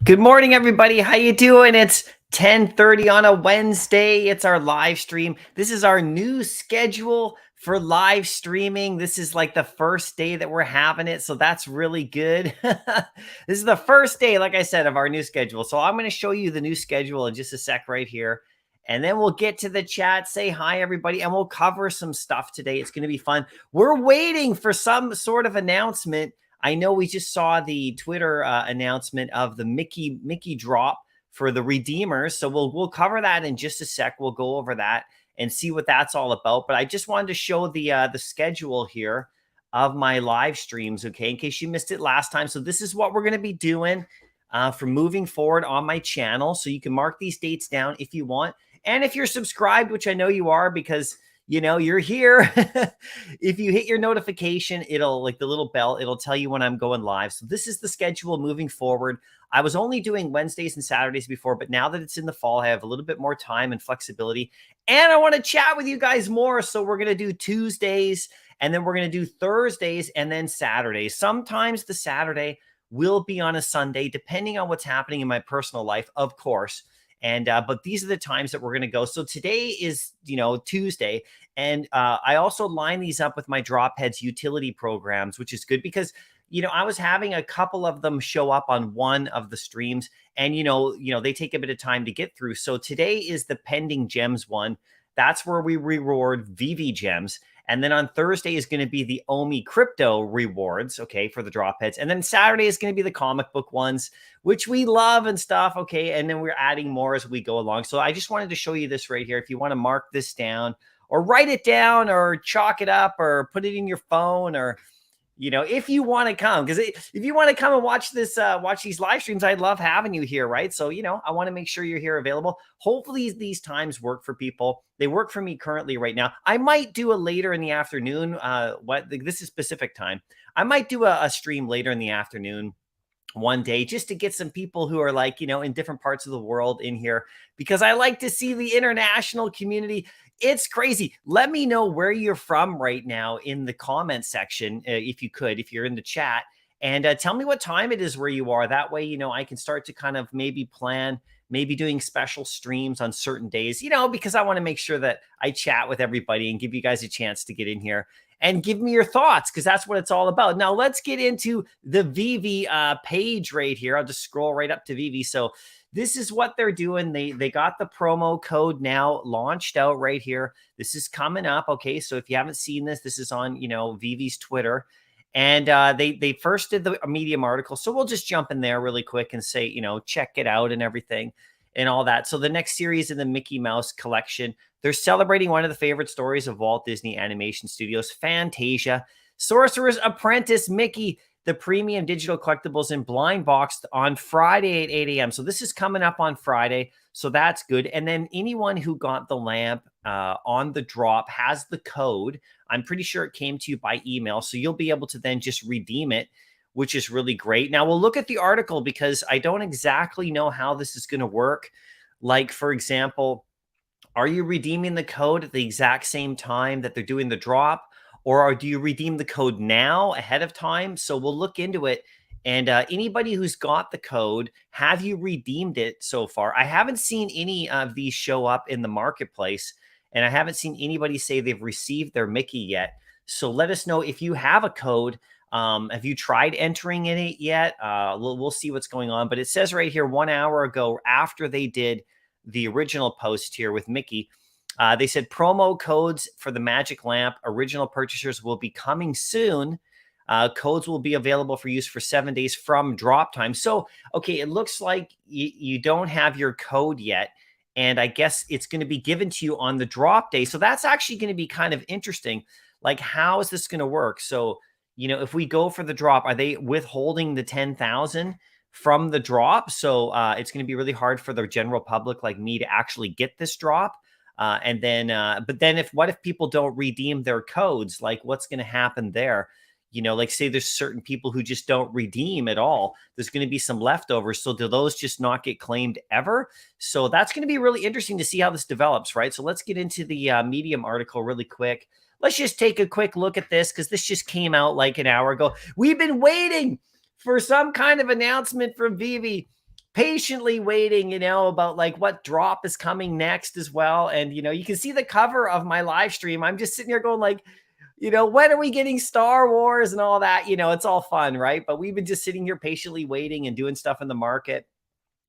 Good morning, everybody. How you doing? It's 10:30 on a Wednesday. It's our live stream. This is our new schedule for live streaming. This is like the first day that we're having it, so that's really good. This is the first day, like I said, of our new schedule. So I'm going to show you the new schedule in just a sec right here. And then we'll get to the chat, say hi, everybody, and we'll cover some stuff today. It's going to be fun. We're waiting for some sort of announcement. I know we just saw the Twitter announcement of the Mickey drop for the Redeemers. So we'll cover that in just a sec. We'll go over that and see what that's all about. But I just wanted to show the schedule here of my live streams, okay, in case you missed it last time. So this is what we're going to be doing for moving forward on my channel. So you can mark these dates down if you want. And if you're subscribed, which I know you are because you know, you're here. If you hit your notification, it'll like the little bell, it'll tell you when I'm going live. So this is the schedule moving forward. I was only doing Wednesdays and Saturdays before, but now that it's in the fall, I have a little bit more time and flexibility. And I want to chat with you guys more. So we're going to do Tuesdays and then we're going to do Thursdays and then Saturdays. Sometimes the Saturday will be on a Sunday, depending on what's happening in my personal life, of course. And but these are the times that we're going to go. So today is, you know, Tuesday. And I also line these up with my Dropheads utility programs, which is good because, you know, I was having a couple of them show up on one of the streams and, you know, they take a bit of time to get through. So today is the pending gems one. That's where we reward Veve gems. And then on Thursday is going to be the Omi crypto rewards, okay, for the Dropheads. And then Saturday is going to be the comic book ones, which we love and stuff, okay? And then we're adding more as we go along. So I just wanted to show you this right here. If you want to mark this down or write it down or chalk it up or put it in your phone or, you know, if you want to come, because if you want to come and watch this, watch these live streams, I'd love having you here, right? So, you know, I want to make sure you're here available. Hopefully these times work for people. They work for me currently right now. I might do a later in the afternoon. This is Pacific time. I might do a stream later in the afternoon one day just to get some people who are like, you know, in different parts of the world in here because I like to see the international community. It's crazy. Let me know where you're from right now in the comment section, if you could, if you're in the chat, and tell me what time it is where you are. That way, I can start to kind of maybe plan, maybe doing special streams on certain days, because I want to make sure that I chat with everybody and give you guys a chance to get in here and give me your thoughts, because that's what it's all about. Now, let's get into the Veve page right here. I'll just scroll right up to Veve. So this is what they're doing. They got the promo code now launched out right here. This is coming up. Okay, so if you haven't seen this, this is on Veve's Twitter, and they first did the Medium article. So we'll just jump in there really quick and say check it out and everything and all that. So the next series in the Mickey Mouse collection, they're celebrating one of the favorite stories of Walt Disney Animation Studios, Fantasia. Sorcerer's Apprentice Mickey, the premium digital collectibles in blind boxed on Friday at 8 a.m. So this is coming up on Friday. So that's good. And then anyone who got the lamp on the drop has the code. I'm pretty sure it came to you by email. So you'll be able to then just redeem it, which is really great. Now we'll look at the article because I don't exactly know how this is going to work. Like, for example, are you redeeming the code at the exact same time that they're doing the drop? Or do you redeem the code now ahead of time? So we'll look into it. And anybody who's got the code, have you redeemed it so far? I haven't seen any of these show up in the marketplace, and I haven't seen anybody say they've received their Mickey yet. So let us know if you have a code. Have you tried entering in it yet? We'll see what's going on. But it says right here, 1 hour ago, after they did the original post here with Mickey, they said promo codes for the Magic Lamp original purchasers will be coming soon. Codes will be available for use for 7 days from drop time. So, okay, it looks like you don't have your code yet. And I guess it's going to be given to you on the drop day. So that's actually going to be kind of interesting. Like, how is this going to work? So, if we go for the drop, are they withholding the 10,000 from the drop? So it's going to be really hard for the general public like me to actually get this drop. But then what if people don't redeem their codes? Like, what's going to happen there? Like, say there's certain people who just don't redeem at all. There's going to be some leftovers. So do those just not get claimed ever? So that's going to be really interesting to see how this develops, right? So let's get into the Medium article really quick. Let's just take a quick look at this because this just came out like an hour ago. We've been waiting for some kind of announcement from Veve, patiently waiting, about like what drop is coming next as well. And, you can see the cover of my live stream. I'm just sitting here going like, when are we getting Star Wars and all that? It's all fun, right? But we've been just sitting here patiently waiting and doing stuff in the market.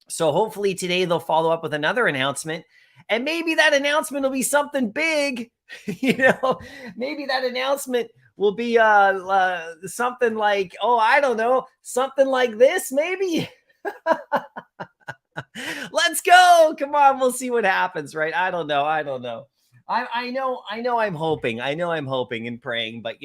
So hopefully today they'll follow up with another announcement, and maybe that announcement will be something big. Maybe that announcement will be something like, I don't know, something like this, maybe. Let's go. Come on, we'll see what happens, right? I don't know. I know I'm hoping and praying, but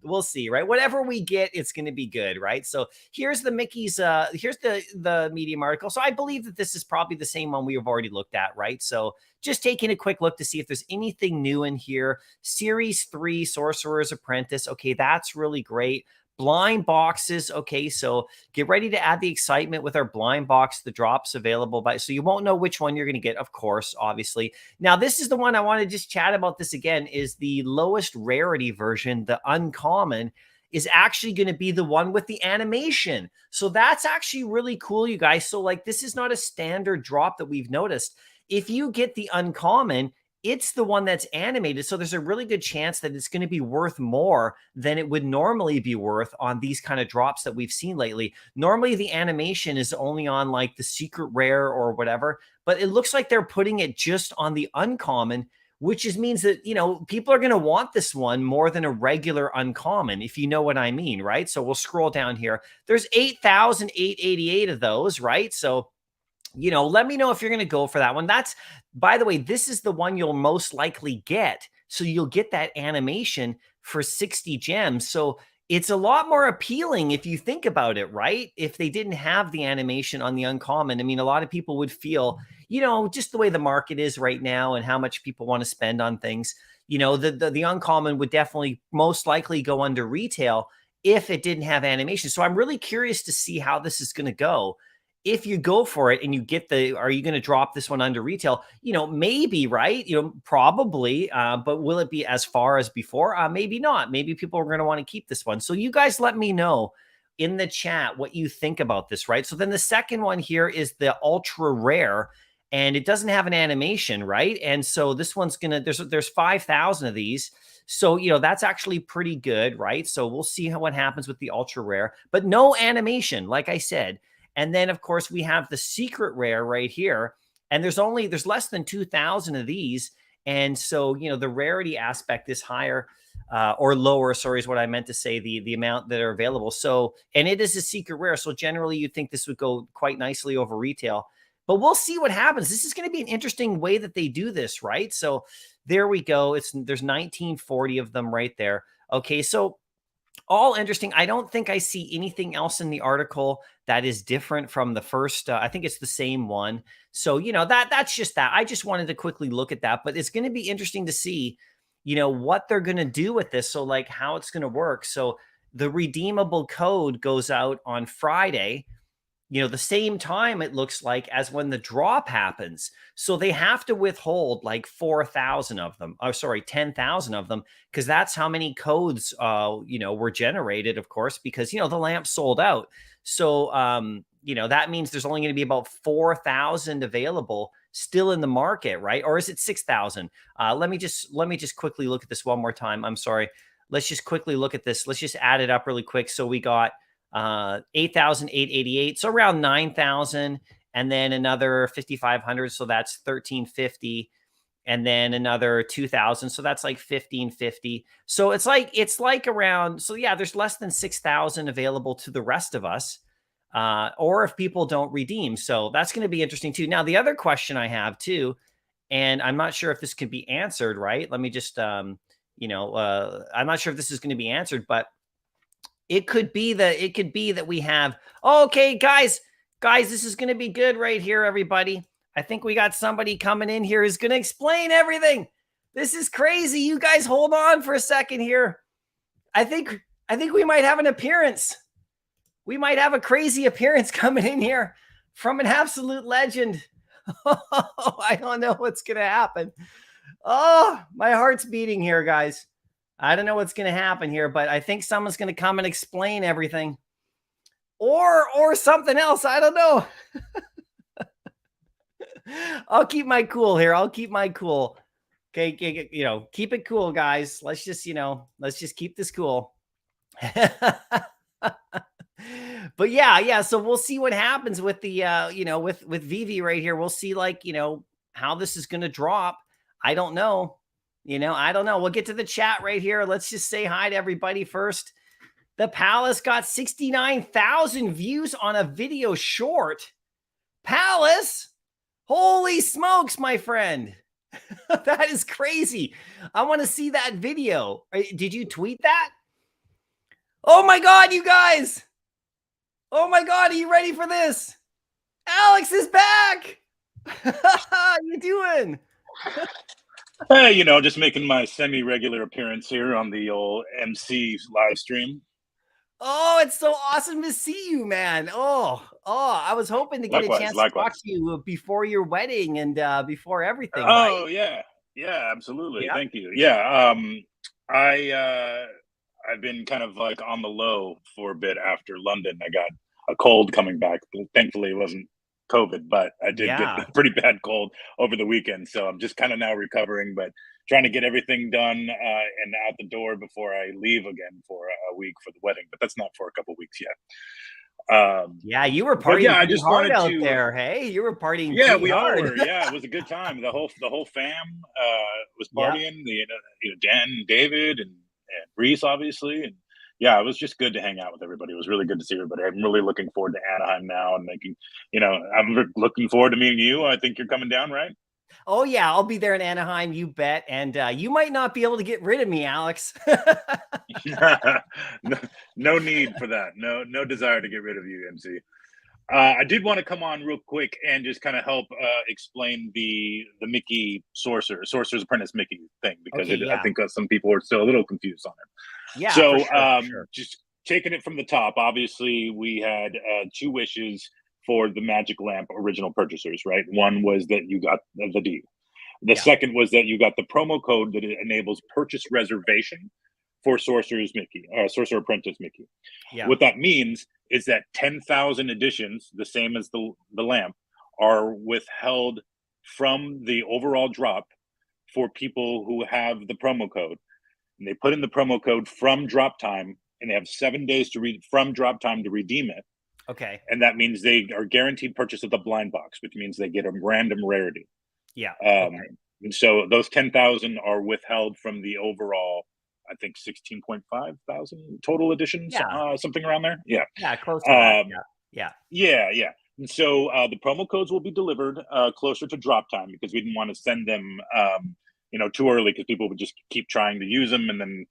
we'll see, right? Whatever we get, it's going to be good, right? So here's the Mickey's, here's the Medium article. So I believe that this is probably the same one we have already looked at, right? So just taking a quick look to see if there's anything new in here. Series 3, Sorcerer's Apprentice. Okay, that's really great. Blind boxes. Okay, so get ready to add the excitement with our blind box. The drops available so you won't know which one you're going to get, of course, obviously. Now, this is the one I want to just chat about. This again is the lowest rarity version. The uncommon is actually going to be the one with the animation. So that's actually really cool, you guys. So like, this is not a standard drop that we've noticed. If you get the uncommon, it's the one that's animated. So there's a really good chance that it's going to be worth more than it would normally be worth on these kind of drops that we've seen lately. Normally the animation is only on like the secret rare or whatever, but it looks like they're putting it just on the uncommon, which means that, people are going to want this one more than a regular uncommon, if you know what I mean, right? So we'll scroll down here. There's 8,888 of those, right? So let me know if you're going to go for that one. That's, by the way, this is the one you'll most likely get. So you'll get that animation for 60 gems. So it's a lot more appealing if you think about it, right? If they didn't have the animation on the uncommon, I mean, a lot of people would feel, just the way the market is right now and how much people want to spend on things, the uncommon would definitely most likely go under retail if it didn't have animation. So I'm really curious to see how this is going to go. if you go for it and you get are you going to drop this one under retail? Maybe, right? Probably, but will it be as far as before? Maybe not. Maybe people are going to want to keep this one. So you guys let me know in the chat what you think about this, right? So then the second one here is the ultra rare, and it doesn't have an animation, right? And so this one's there's 5,000 of these. So, that's actually pretty good, right? So we'll see what happens with the ultra rare, but no animation, like I said. And then, of course, we have the secret rare right here. And there's less than 2,000 of these. And so, the rarity aspect is higher or lower, sorry, is what I meant to say, the amount that are available. So, and it is a secret rare. So generally, you'd think this would go quite nicely over retail. But we'll see what happens. This is going to be an interesting way that they do this, right? So there we go. There's 1940 of them right there. Okay, so all interesting. I don't think I see anything else in the article that is different from the first. I think it's the same one. So, that's just that. I just wanted to quickly look at that, but it's going to be interesting to see, what they're going to do with this. So like how it's going to work. So the redeemable code goes out on Friday, the same time it looks like as when the drop happens. So they have to withhold like 4,000 of them. Oh, sorry, 10,000 of them, because that's how many codes, were generated, of course, because, the lamp sold out. So, that means there's only going to be about 4,000 available still in the market, right? Or is it 6,000? Let me just quickly look at this one more time. I'm sorry. Let's just quickly look at this. Let's just add it up really quick. So we got 8,888, so around 9,000, and then another 5,500, so that's 1,350, and then another 2,000, so that's like 1,550. So it's like around, so yeah, there's less than 6,000 available to the rest of us, or if people don't redeem. So that's going to be interesting too. Now the other question I have too, and I'm not sure if this can be answered, right? Let me just I'm not sure if this is going to be answered, but it could be that we have, okay, guys, this is going to be good right here, everybody. I think we got somebody coming in here who's going to explain everything. This is crazy. You guys hold on for a second here. I think we might have an appearance. We might have a crazy appearance coming in here from an absolute legend. I don't know what's going to happen. Oh, my heart's beating here, guys. I don't know what's going to happen here, but I think someone's going to come and explain everything, or something else. I don't know. I'll keep my cool here. I'll keep my cool. Okay, keep it cool, guys. Let's just keep this cool. But yeah. So we'll see what happens with the, with Veve right here. We'll see, like, how this is going to drop. I don't know. I don't know. We'll get to the chat right here. Let's just say hi to everybody first. The Palace got 69,000 views on a video short. Palace, holy smokes, my friend. That is crazy. I want to see that video. Did you tweet that? Oh my God, you guys. Oh my God, are you ready for this? Alex is back. How you doing? Hey, just making my semi-regular appearance here on the old MC live stream. Oh, it's so awesome to see you, man. Oh, I was hoping to get a chance to talk to you before your wedding and before everything, right? Oh, yeah. Yeah, absolutely. Yeah. Thank you. Yeah. I've been kind of like on the low for a bit after London. I got a cold coming back. Thankfully, it wasn't COVID, but I did get a pretty bad cold over the weekend. So I'm just kind of now recovering, but trying to get everything done and out the door before I leave again for a week for the wedding. But that's not for a couple weeks yet. Yeah, you were partying. Yeah, I just hard out there. Hey, you were partying. Yeah, we all were. Yeah, it was a good time. The whole fam was partying. Yep. Dan, and David, and Reese, obviously, and yeah, it was just good to hang out with everybody. It was really good to see everybody. I'm really looking forward to Anaheim now, and I'm looking forward to meeting you. I think you're coming down, right? Oh yeah, I'll be there in Anaheim, you bet. And you might not be able to get rid of me, Alex. No need for that. No desire to get rid of you, MC. I did want to come on real quick and just kind of help explain the Mickey Sorcerer's Apprentice Mickey thing, because I think some people are still a little confused on it. Yeah. So for sure. Just taking it from the top, obviously we had 2 wishes for the Magic Lamp original purchasers, right? One was that you got the D. The Yeah. second was that you got the promo code that enables purchase reservation for Sorcerer's Mickey, Sorcerer Apprentice Mickey. Yeah. What that means is that 10,000 editions, the same as the lamp, are withheld from the overall drop for people who have the promo code. And they put in the promo code from drop time, and they have 7 days to read from drop time to redeem it. Okay. And that means they are guaranteed purchase of the blind box, which means they get a random rarity. Yeah. Okay. And so those 10,000 are withheld from the overall, I think 16.5 thousand total editions, Yeah. something around there. Yeah. Yeah. Close to that. Um, Yeah. Yeah. yeah. And so the promo codes will be delivered closer to drop time because we didn't want to send them, too early because people would just keep trying to use them and then,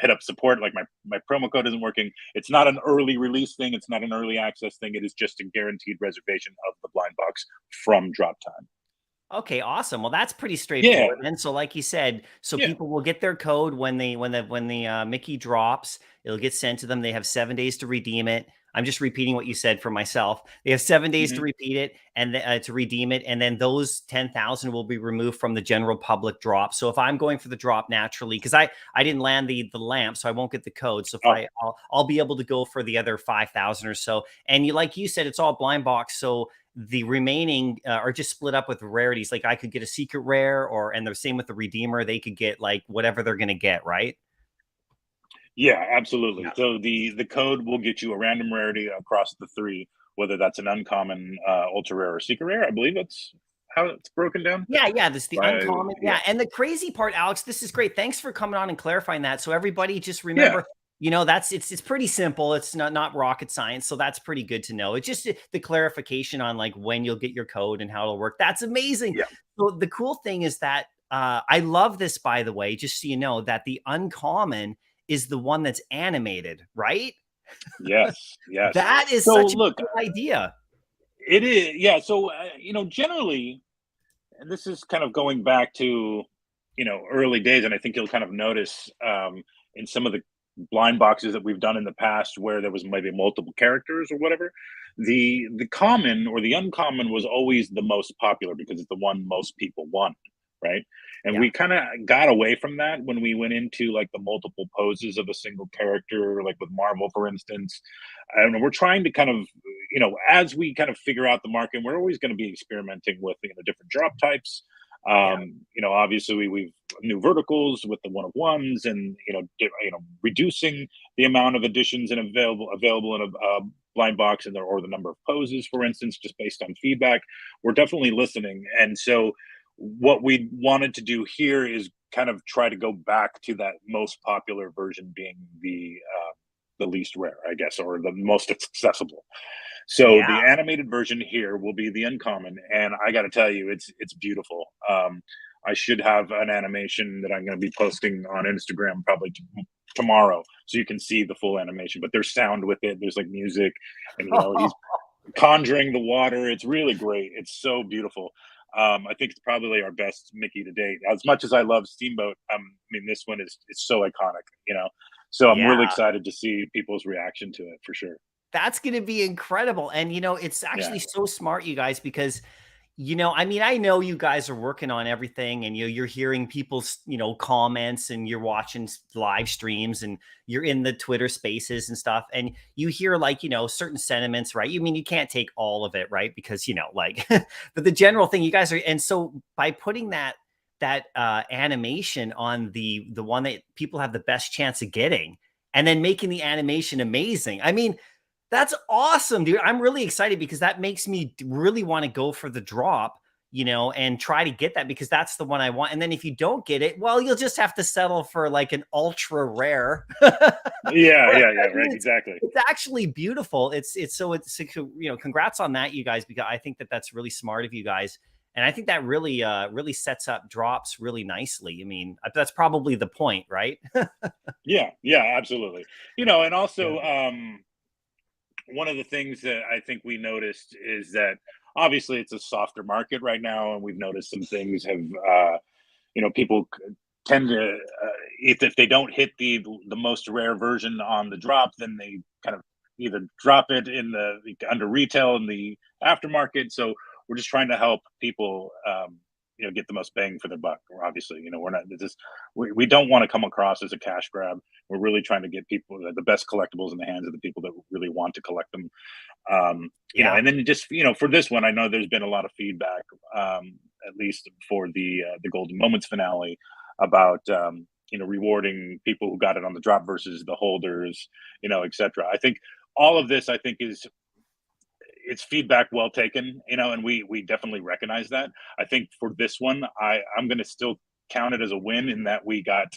hit up support like my promo code isn't working. It's not an early release thing. It's not an early access thing. It is just a guaranteed reservation of the blind box from drop time. Okay, awesome. Well, that's pretty Yeah. straightforward. And so, like you said, so Yeah. people will get their code when the Mickey drops. It'll get sent to them. They have 7 days to redeem it. I'm just repeating what you said for myself. They have 7 days to Mm-hmm. repeat it and to redeem it, and then those 10,000 will be removed from the general public drop. So if I'm going for the drop naturally, because I didn't land the lamp, so I won't get the code. So if I'll be able to go for the other 5,000 or so. And like you said, it's all blind box, so the remaining are just split up with rarities. Like I could get a secret rare, and the same with the redeemer. They could get like whatever they're going to get, right? Yeah, absolutely. Yeah. So the code will get you a random rarity across the three, whether that's an uncommon, ultra rare, or secret rare. I believe that's how it's broken down. Yeah. This is the uncommon. Yeah, Yeah. And the crazy part, Alex, this is great. Thanks for coming on and clarifying that. So everybody just yeah. remember, it's pretty simple. It's not rocket science. So that's pretty good to know. It's just the clarification on like when you'll get your code and how it'll work. That's amazing. Yeah. So the cool thing is that I love this, by the way, just so you know, that the uncommon is the one that's animated, right? Yes. Yes. That is So such a look, cool idea. it is. Yeah. So generally, and this is kind of going back to early days, and I think you'll kind of notice in some of the blind boxes that we've done in the past where there was maybe multiple characters or whatever, the common or the uncommon was always the most popular because it's the one most people want, right? And Yeah. we kind of got away from that when we went into like the multiple poses of a single character, like with Marvel, for instance. And we're trying to kind of, as we kind of figure out the market, we're always going to be experimenting with different drop types. Yeah. Obviously we've new verticals with the one of ones, and reducing the amount of editions and available in a blind box, and or the number of poses, for instance, just based on feedback. We're definitely listening, and so what we wanted to do here is kind of try to go back to that most popular version being the least rare, I guess, or the most accessible. So Yeah. the animated version here will be the uncommon, and I got to tell you, it's beautiful. I should have an animation that I'm going to be posting on Instagram probably tomorrow, so you can see the full animation. But there's sound with it. There's like music, and he's conjuring the water. It's really great. It's so beautiful. I think it's probably our best Mickey to date. As much as I love Steamboat, I mean, this one is so iconic. So I'm really Yeah. excited to see people's reaction to it for sure. That's going to be incredible. And, it's actually so smart, you guys, because, I mean, I know you guys are working on everything, and you're hearing people's, comments, and you're watching live streams, and you're in the Twitter spaces and stuff. And you hear like, certain sentiments, right? You mean, you can't take all of it, right? Because, like, but the general thing you guys are. And so by putting that animation on the one that people have the best chance of getting, and then making the animation amazing. I mean, that's awesome, dude. I'm really excited because that makes me really want to go for the drop, and try to get that, because that's the one I want. And then if you don't get it, well, you'll just have to settle for like an ultra rare. Yeah, I right, mean, exactly. It's actually beautiful. It's congrats on that, you guys, because I think that's really smart of you guys. And I think that really sets up drops really nicely. I mean, that's probably the point, right? Yeah, absolutely. And also, one of the things that I think we noticed is that obviously it's a softer market right now, and we've noticed some things have, people tend to, if they don't hit the most rare version on the drop, then they kind of either drop it in the under retail in the aftermarket. So we're just trying to help people, get the most bang for their buck. Obviously, we're not just we don't want to come across as a cash grab. We're really trying to get people the best collectibles in the hands of the people that really want to collect them. Yeah. And then just for this one, I know there's been a lot of feedback, at least for the Golden Moments finale, about rewarding people who got it on the drop versus the holders, etc. I think all of this, I think, is it's feedback well taken, and we definitely recognize that. I think for this one, I'm going to still count it as a win in that we got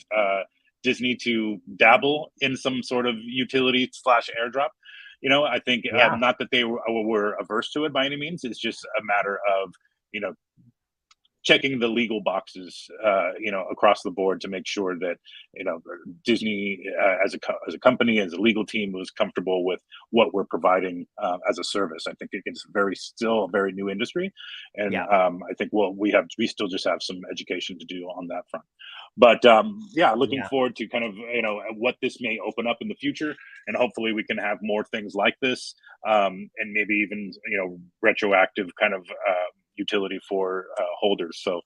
Disney to dabble in some sort of utility slash airdrop. I think Yeah. not that they were averse to it by any means. It's just a matter of you know checking the legal boxes, across the board to make sure that Disney, as a company, as a legal team, was comfortable with what we're providing as a service. I think it's still a very new industry, and Yeah. I think we still just have some education to do on that front. But yeah, looking Yeah. forward to kind of what this may open up in the future, and hopefully we can have more things like this, and maybe even retroactive kind of utility for holders. So,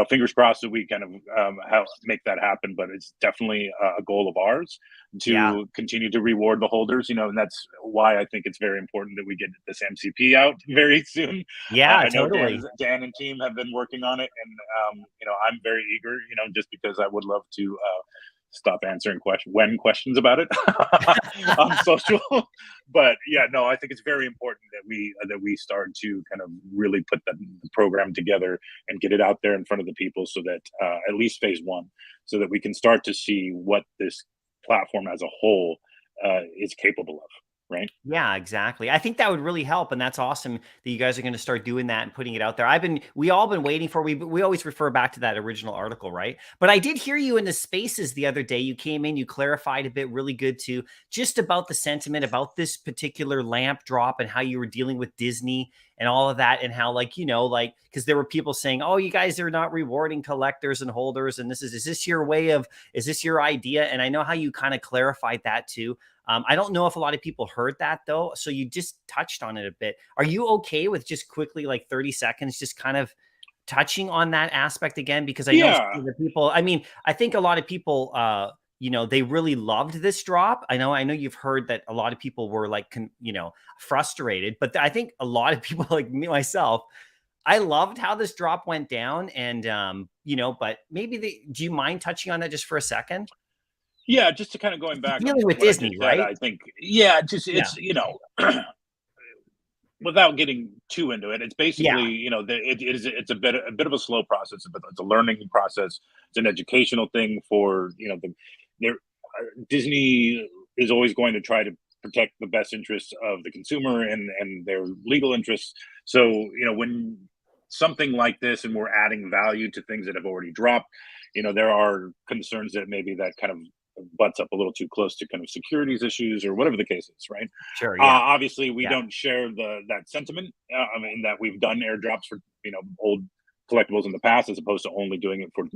fingers crossed that we kind of make that happen. But it's definitely a goal of ours Yeah. to continue to reward the holders. And that's why I think it's very important that we get this MCP out very soon. Yeah, I know totally. Dan and team have been working on it, and I'm very eager. Just because I would love to. Stop answering questions about it on social. But yeah, no, I think it's very important that we start to kind of really put the program together and get it out there in front of the people, so that at least phase one, so that we can start to see what this platform as a whole is capable of. Right. Yeah, exactly. I think that would really help, and that's awesome that you guys are going to start doing that and putting it out there. We all been waiting for. We always refer back to that original article, right? But I did hear you in the spaces the other day. You came in, you clarified a bit, really good too, just about the sentiment about this particular lamp drop and how you were dealing with Disney and all of that, and how because there were people saying, "Oh, you guys are not rewarding collectors and holders," and is this your way of, is this your idea? And I know how you kind of clarified that too. I don't know if a lot of people heard that though. So you just touched on it a bit. Are you okay with just quickly, like 30 seconds, just kind of touching on that aspect again? Because I know some Yeah. of the people, I mean, I think a lot of people, they really loved this drop. I know you've heard that a lot of people were like, frustrated, but I think a lot of people like me, myself, I loved how this drop went down. And, but maybe do you mind touching on that just for a second? Yeah, just to kind of going back on Dealing with what I Disney, just said, right? I think, yeah, just Yeah. it's without getting too into it, it's basically Yeah. it's a bit of a slow process, but it's a learning process. It's an educational thing for there. Disney is always going to try to protect the best interests of the consumer and their legal interests. So when something like this and we're adding value to things that have already dropped, there are concerns that maybe that kind of butts up a little too close to kind of securities issues or whatever the case is, right? Sure. Yeah. Obviously, we Yeah. don't share that sentiment. I mean, that we've done airdrops for old collectibles in the past, as opposed to only doing it for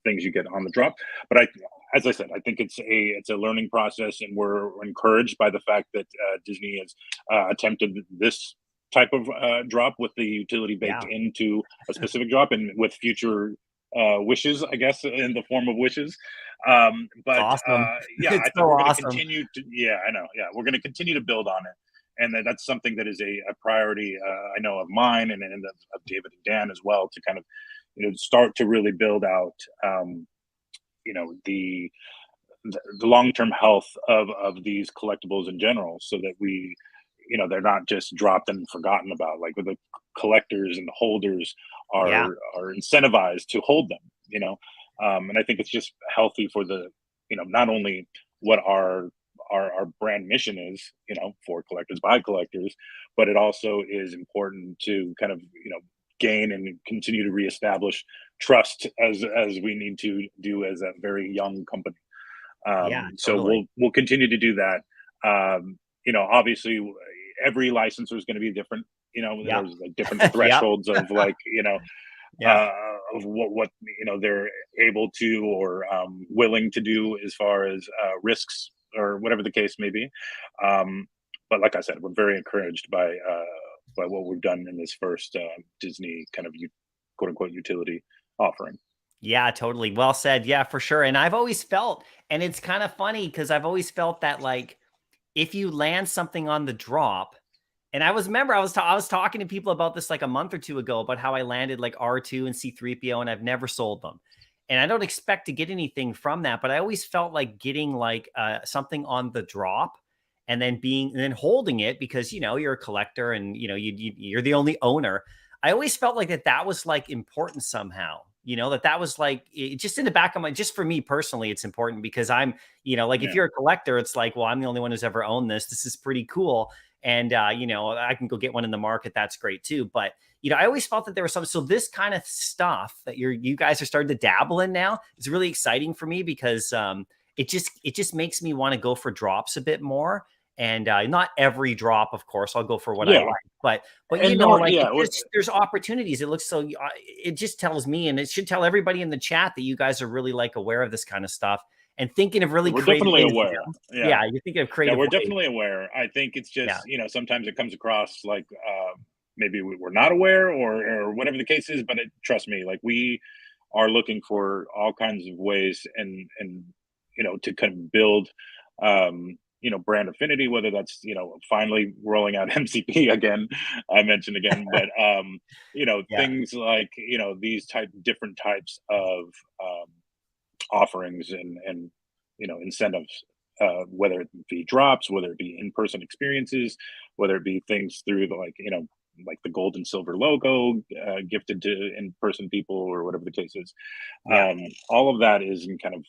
things you get on the drop. But as I said, I think it's a learning process, and we're encouraged by the fact that Disney has attempted this type of drop with the utility baked Yeah. into a specific drop, and with future wishes, I guess, in the form of wishes. It's But awesome. yeah, I It's so think we're going to awesome. continue to. Yeah, I know. Yeah, we're going to continue to build on it, and that's something that is a priority. I know of mine and of David and Dan as well, to kind of start to really build out you know the the long term health of these collectibles in general, so that we they're not just dropped and forgotten about. Like, with the collectors and the holders Yeah. are incentivized to hold them. And I think it's just healthy for the not only what our brand mission is, for collectors by collectors, but it also is important to kind of gain and continue to reestablish trust, as we need to do as a very young company. Yeah. So Totally. we'll continue to do that. Obviously, every licensor is going to be different. Yep. There's like different Yep. thresholds of, like, Yeah. uh, of what they're able to or willing to do as far as risks or whatever the case may be. Um, but like I said, we're very encouraged by what we've done in this first Disney kind of quote unquote utility offering. Yeah, totally. Well said. Yeah, for sure. And I've always felt, and it's kind of funny because I've always felt that like if you land something on the drop, and I was talking to people about this like a month or two ago about how I landed like R2 and C3PO and I've never sold them. And I don't expect to get anything from that, but I always felt like getting like something on the drop and then holding it because you're a collector and you're the only owner. I always felt like that was like important somehow. That was like just in the back of my, just for me personally, it's important because I'm, like if Yeah. you're a collector, it's like, well, I'm the only one who's ever owned this. This is pretty cool. And, I can go get one in the market. That's great too. But, I always felt that there was some, so this kind of stuff that you guys are starting to dabble in now is really exciting for me because, it just makes me want to go for drops a bit more. And not every drop, of course, I'll go for what I Yeah. like, but And nor, like yeah, there's opportunities. It looks so. It just tells me, and it should tell everybody in the chat that you guys are really like aware of this kind of stuff and thinking of really we're creative definitely ways. aware. Yeah, Yeah. you're thinking of Yeah, creative we're ways. definitely aware. I think it's Yeah, just, sometimes it comes across like maybe we're not aware or whatever the case is, but trust me, like we are looking for all kinds of ways and to kind of build brand affinity, whether that's finally rolling out MCP again, I mentioned again, but yeah, things like these different types of um, offerings and incentives, whether it be drops, whether it be in-person experiences, whether it be things through the like the gold and silver logo gifted to in-person people or whatever the case is. yeah. All of that is in kind of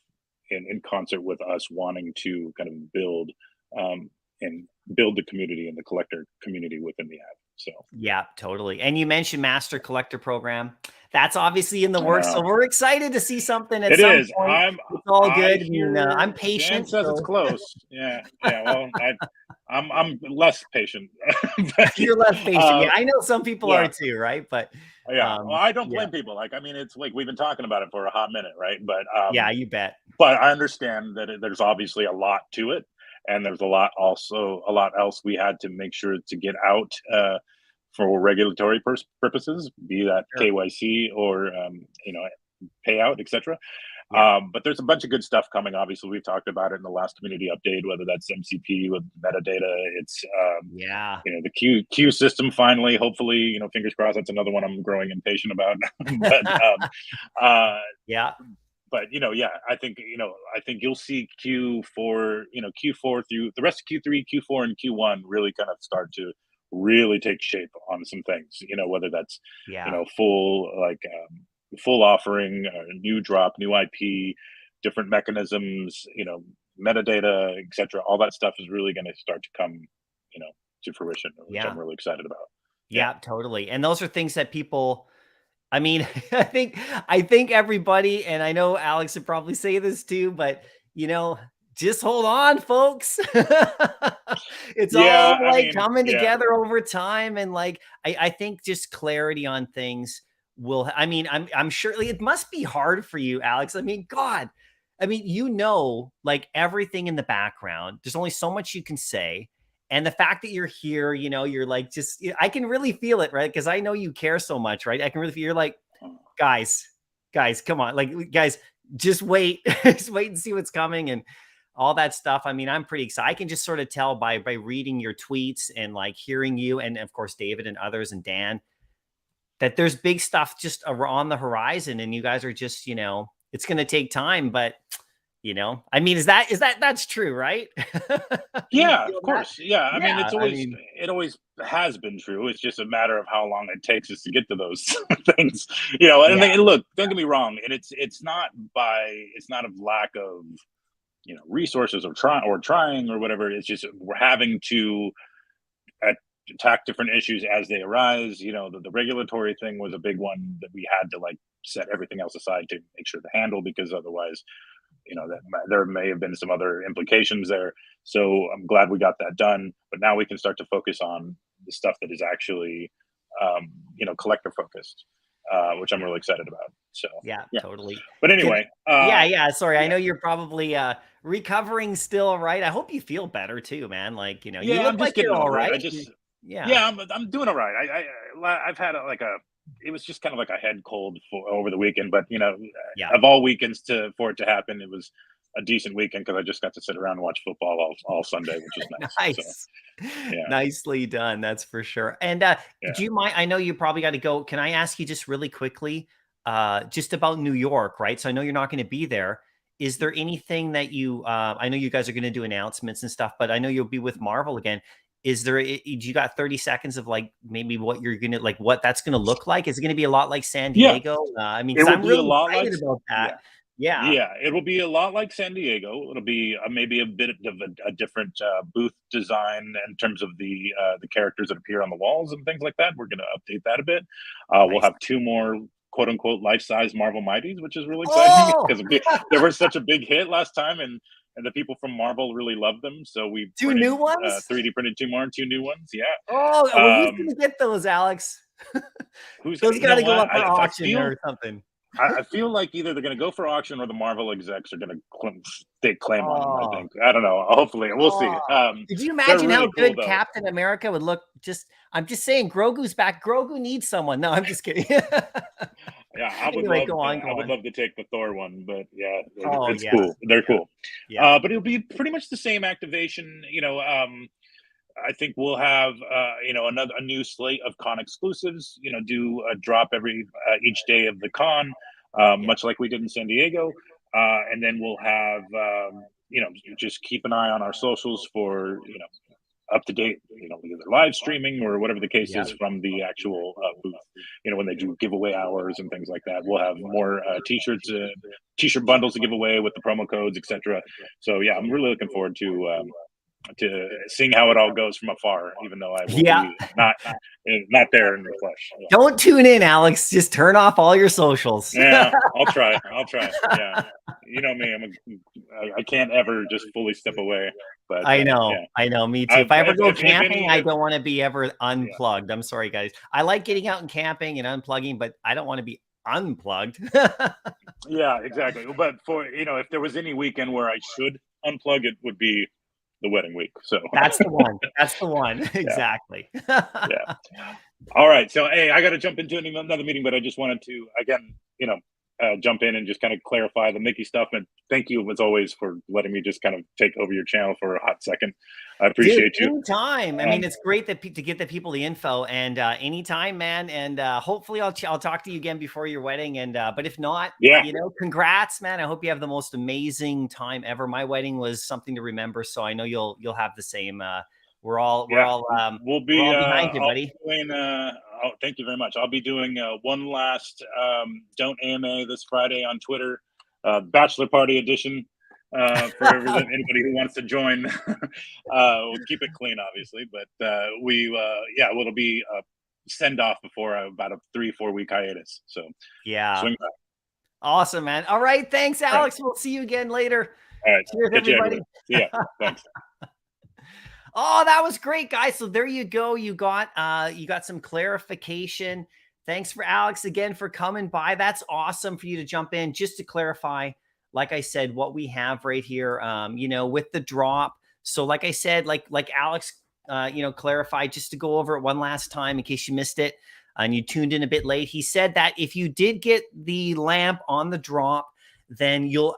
in concert with us wanting to kind of um, build the community and the collector community within the app. So Yeah, totally. And you mentioned Master Collector Program. That's obviously in the I works. So know we're excited to see something at it some is. point. It's all I good. And, I'm hear Dan patient. says it's So close. Yeah, yeah. Well, I'm less patient, but you're less patient. uh, Yeah, I know some people are yeah, too, right? But yeah. Well, I don't yeah, blame people. Like, I mean, it's like we've been talking about it for a hot minute, right? yeah, you bet. But I understand that there's obviously a lot to it, and there's a lot else we had to make sure to get out for regulatory purposes, be that Sure. KYC or payout, etc. Yeah. But there's a bunch of good stuff coming. Obviously, we've talked about it in the last community update, whether that's MCP with metadata. It's Yeah. the queue system finally. Hopefully, fingers crossed. That's another one I'm growing impatient about. but uh, Yeah. but yeah, I think you'll see Q4 through the rest of Q3, Q4, and Q1 really kind of start to really take shape on some things. Whether that's Yeah. full offering, new drop, new IP, different mechanisms, metadata, etc. All that stuff is really going to start to come, to fruition, which I'm Yeah. really excited about. Yeah. Yeah, totally. And those are things that people, I mean, I think everybody, and I know Alex would probably say this too, but you know, just hold on, folks. It's Yeah. all I like mean, coming yeah. together over time. And like I think just clarity on things will, I mean, I'm sure like, it must be hard for you, Alex. I mean, God, I mean, like everything in the background. There's only so much you can say. And the fact that you're here, you're like, I can really feel it, right? Because I know you care so much, right? I can really feel you're like, guys, come on. Like, guys, just wait, just wait and see what's coming and all that stuff. I mean, I'm pretty excited. I can just sort of tell by reading your tweets and like hearing you and of course David and others and Dan that there's big stuff just on the horizon and you guys are just, it's going to take time, but I mean, that's true, right? Do you Yeah, feel of that? course. Yeah, I mean, Yeah, I mean, it always has been true. It's just a matter of how long it takes us to get to those things, And, yeah, look, don't get me wrong, and it's not of lack of resources or trying or whatever. It's just we're having to attack different issues as they arise. The regulatory thing was a big one that we had to like set everything else aside to make sure to handle because otherwise that there may have been some other implications there. So I'm glad we got that done. But now we can start to focus on the stuff that is actually, collector focused, which I'm yeah, really excited about. So yeah, yeah. totally. But Good. anyway, Yeah, yeah. Sorry, I yeah, know you're probably recovering still, right? I hope you feel better too, man. Like, you know, you Yeah, look I'm just like you're getting all over it. right. Yeah. Yeah, I'm doing all right. I've had it was just kind of like a head cold for over the weekend, but Yeah. of all weekends for it to happen, it was a decent weekend because I just got to sit around and watch football all Sunday, which is nice. So Nice. yeah, Nicely done. That's for sure. And yeah, do you mind? I know you probably got to go. Can I ask you just really quickly, just about New York, right? So I know you're not going to be there. Is there anything that I know you guys are going to do announcements and stuff, but I know you'll be with Marvel again. Is there, you got 30 seconds of like maybe what you're going to like, what that's going to look like? Is it going to be a lot like San yeah. Diego? I mean, It because will I'm be a really lot like excited about that. yeah. Yeah. Yeah, it will be a lot like San Diego. It'll be maybe a bit of a different booth design in terms of the characters that appear on the walls and things like that. We're going to update that a bit. We'll Nice. have two more quote unquote life size Marvel Mighties, which is really exciting Oh, because they were such a big hit last time, and the people from Marvel really loved them. So we two new ones. 3D printed two new ones. Yeah. Oh, well, who's Um, gonna get those, Alex? who's Those you know gotta go what up for I auction feel or something. I feel like either they're going to go for auction or the Marvel execs are going to stake claim on them. I Oh, think. I don't know. Hopefully, we'll see. oh. Could you They're imagine how really cool, good though. Captain America would look? I'm just saying, Grogu's back. Grogu needs someone. No, I'm just kidding. Yeah, Anyway, go on, I go would on. love to take the Thor one, but yeah, Oh, it's yeah, cool. They're yeah, cool. yeah, But it'll be pretty much the same activation. I think we'll have a new slate of con exclusives. Do a drop every each day of the con, yeah, much like we did in San Diego, and then we'll have just keep an eye on our socials for up to date, either live streaming or whatever the case yeah. is from the actual booth. When they do giveaway hours and things like that, we'll have more t-shirts, t-shirt bundles to give away with the promo codes, etc. So yeah, I'm really looking forward to seeing how it all goes from afar, even though I will Yeah. be not there in the flesh. Yeah, Don't tune in, Alex. Just turn off all your socials. yeah, I'll try. I'll try. Yeah, you know me. I can't ever just fully step away. But I know, yeah, I know, me too. If I ever go if camping, any, I don't want to be ever yeah. unplugged. I'm sorry, guys. I like getting out and camping and unplugging, but I don't want to be unplugged. Yeah, exactly. But for if there was any weekend where I should unplug, it would be the wedding week. So That's the one. That's the one. yeah, Exactly. yeah. All right. So hey, I got to jump into another meeting, but I just wanted to again, jump in and just kind of clarify the Mickey stuff. And thank you as always for letting me just kind of take over your channel for a hot second. I Dude, appreciate you. anytime. I mean, it's great to get the people the info, and anytime, man. And hopefully, I'll talk to you again before your wedding. And but if not, Yeah, congrats, man. I hope you have the most amazing time ever. My wedding was something to remember, so I know you'll have the same. We're all yeah. We'll we're be. all behind you, I'll buddy. be doing. Thank you very much. I'll be doing one last don't AMA this Friday on Twitter, bachelor party edition. For anybody who wants to join, we'll keep it clean, obviously, but it'll be a send off before about a 3-4 week hiatus. So Yeah. swing back. Awesome, man. All right. Thanks, All right. Alex. We'll see you again later. All right. Cheers, Catch you, everybody. everybody. See ya. Thanks. Oh, that was great, guys. So there you go. You got some clarification. Thanks for Alex again for coming by. That's awesome for you to jump in. Just to clarify, like I said, what we have right here, with the drop. So like I said, like Alex, clarified, just to go over it one last time in case you missed it and you tuned in a bit late. He said that if you did get the lamp on the drop, then you'll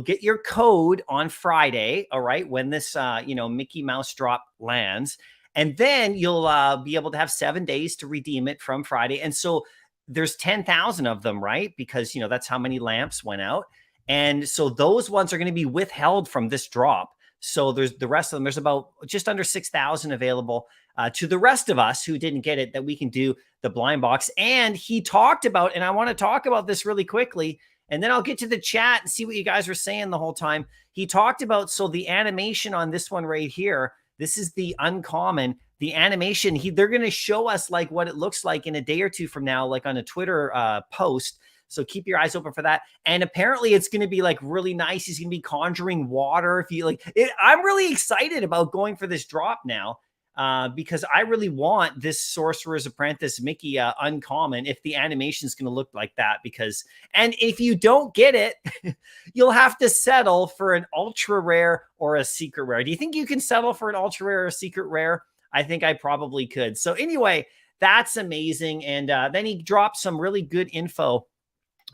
get your code on Friday. All right. When this, Mickey Mouse drop lands, and then you'll be able to have 7 days to redeem it from Friday. And so there's 10,000 of them, right? Because, that's how many lamps went out. And so those ones are going to be withheld from this drop. So there's the rest of them. There's about just under 6,000 available to the rest of us who didn't get it, that we can do the blind box. And he talked about, and I want to talk about this really quickly, and then I'll get to the chat and see what you guys were saying the whole time. He talked about, so the animation on this one right here, this is the uncommon, the animation, they're going to show us like what it looks like in a day or two from now, like on a Twitter post. So keep your eyes open for that. And apparently it's going to be like really nice. He's going to be conjuring water. If you like it, I'm really excited about going for this drop now. because I really want this Sorcerer's Apprentice Mickey uncommon if the animation is going to look like that. And if you don't get it, you'll have to settle for an ultra rare or a secret rare. Do you think you can settle for an ultra rare or a secret rare? I think I probably could. So anyway, that's amazing. And then he dropped some really good info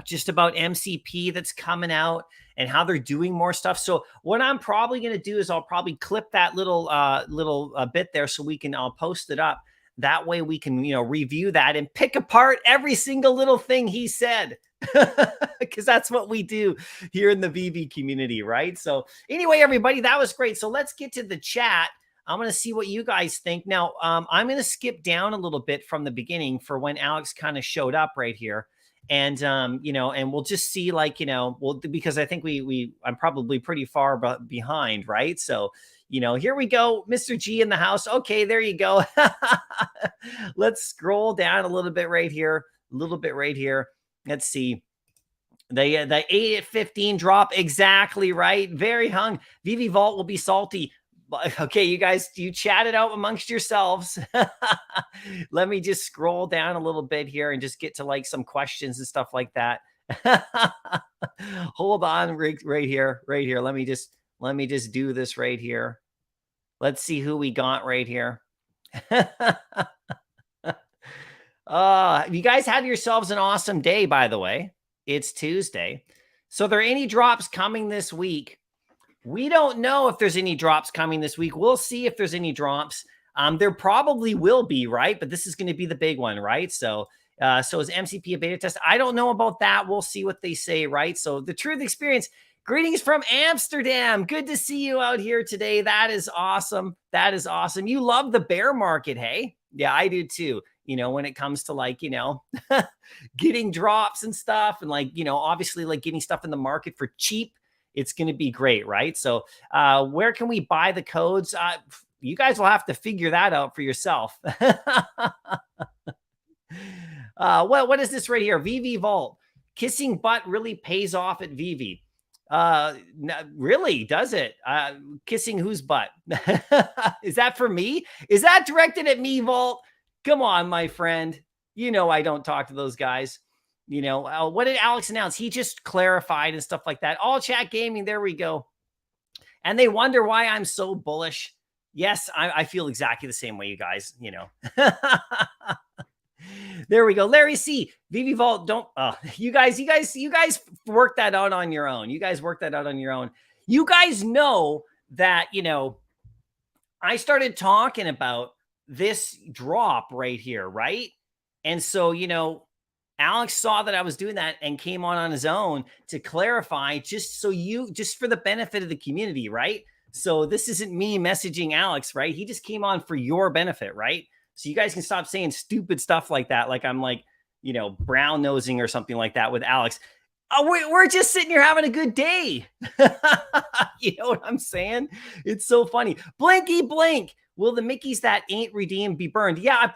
just about MCP that's coming out and how they're doing more stuff. So what I'm probably going to do is I'll probably clip that little bit there so I'll post it up. That way we can, review that and pick apart every single little thing he said. Because that's what we do here in the Veve community, right? So anyway, everybody, that was great. So let's get to the chat. I'm going to see what you guys think. Now, I'm going to skip down a little bit from the beginning for when Alex kind of showed up right here. And, and we'll just see because I think I'm probably pretty far behind, right? So, here we go. Mr. G in the house. Okay, there you go. Let's scroll down a little bit right here. Let's see. The 8 at 15 drop. Exactly right. Very hung. Veve Vault will be salty. Okay, you guys, you chat it out amongst yourselves. Let me just scroll down a little bit here and just get to some questions and stuff like that. Hold on right here. Let me just do this right here. Let's see who we got right here. You guys had yourselves an awesome day, by the way. It's Tuesday. So are there any drops coming this week? We don't know if there's any drops coming this week. We'll see if there's any drops. There probably will be, right? But this is going to be the big one, right? So is MCP a beta test? I don't know about that. We'll see what they say, right? So the Truth Experience, greetings from Amsterdam. Good to see you out here today. That is awesome. You love the bear market, hey? Yeah, I do too. When it comes to getting drops and stuff and obviously getting stuff in the market for cheap. It's going to be great, right? So where can we buy the codes? You guys will have to figure that out for yourself. What is this right here? Veve Vault. Kissing butt really pays off at Veve. Really, does it? Kissing whose butt? Is that for me? Is that directed at me, Vault? Come on, my friend. I don't talk to those guys. What did Alex announce? He just clarified and stuff like that. All chat gaming. There we go. And they wonder why I'm so bullish. Yes, I feel exactly the same way, you guys, There we go. Larry C. Veve Vault. You guys work that out on your own. You guys know that, I started talking about this drop right here, right? And so, Alex saw that I was doing that and came on his own to clarify just for the benefit of the community, right? So this isn't me messaging Alex, right? He just came on for your benefit, right? So you guys can stop saying stupid stuff like that. Like I'm brown nosing or something like that with Alex. We're just sitting here having a good day. You know what I'm saying? It's so funny. Blinky blink. Will the Mickeys that ain't redeemed be burned? Yeah,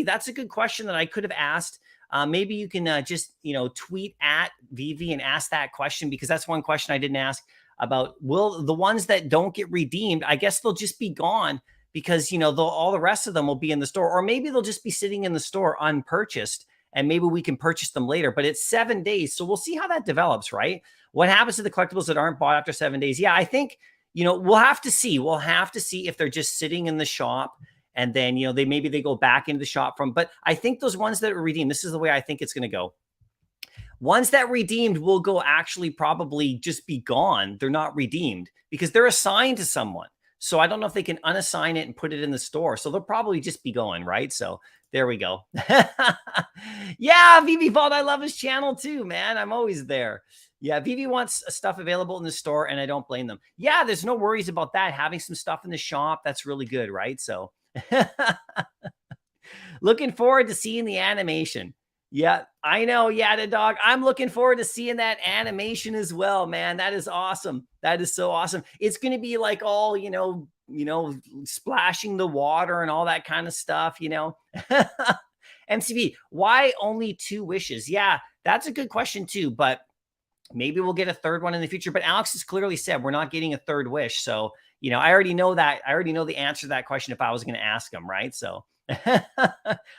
that's a good question that I could have asked. Maybe you can just, tweet at Veve and ask that question, because that's one question I didn't ask about. Will the ones that don't get redeemed, I guess they'll just be gone because, all the rest of them will be in the store, or maybe they'll just be sitting in the store unpurchased and maybe we can purchase them later, but it's 7 days. So we'll see how that develops, right? What happens to the collectibles that aren't bought after 7 days? Yeah, I think, we'll have to see. We'll have to see if they're just sitting in the shop. And then, they go back into the shop but I think those ones that are redeemed, this is the way I think it's going to go. Ones that redeemed will go actually probably just be gone. They're not redeemed because they're assigned to someone. So I don't know if they can unassign it and put it in the store. So they'll probably just be going, right? So there we go. Yeah, Veve Vault, I love his channel too, man. I'm always there. Yeah, Veve wants stuff available in the store and I don't blame them. Yeah, there's no worries about that. Having some stuff in the shop, that's really good, right? So looking forward to seeing the animation. Yeah, I know. Yeah, the dog. I'm looking forward to seeing that animation as well, man. That is awesome. That is so awesome. It's going to be like all, splashing the water and all that kind of stuff, MCB, why only 2 wishes? Yeah, that's a good question too, but maybe we'll get a third one in the future. But Alex has clearly said we're not getting a third wish. So, you know, I already know that. I already know the answer to that question if I was going to ask them, right? So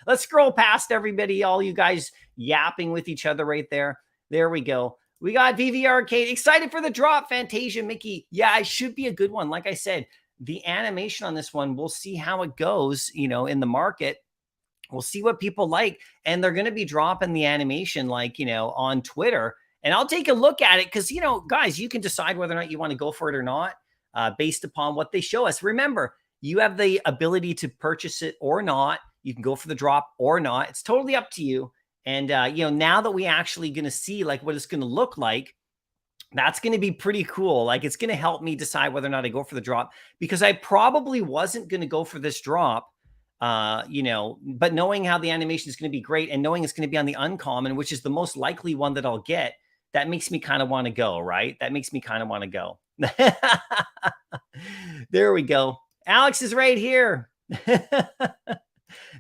let's scroll past everybody, all you guys yapping with each other right there. There we go. We got VV Arcade. Excited for the drop, Fantasia Mickey. Yeah, it should be a good one. Like I said, the animation on this one, we'll see how it goes, you know, in the market. We'll see what people like. And they're going to be dropping the animation, like, you know, on Twitter. And I'll take a look at it because, you know, guys, you can decide whether or not you want to go for it or not based upon what they show us. Remember, you have the ability to purchase it or not. You can go for the drop or not. It's totally up to you. And, you know, now that we actually going to see like what it's going to look like, that's going to be pretty cool. Like it's going to help me decide whether or not I go for the drop because I probably wasn't going to go for this drop, you know, but knowing how the animation is going to be great and knowing it's going to be on the uncommon, which is the most likely one that I'll get, that makes me kind of want to go, right? That makes me kind of want to go. There we go. Alex is right here.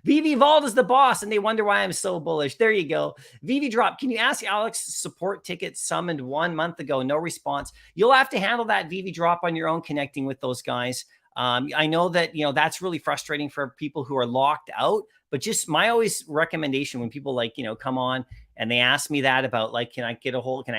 VV Vault is the boss, and they wonder why I'm so bullish. There you go. VV Drop, can you ask Alex support ticket summoned 1 month ago? No response. You'll have to handle that VV Drop on your own, connecting with those guys. I know that, you know, that's really frustrating for people who are locked out, but just my always recommendation when people like, you know, come on and they ask me that about like, can I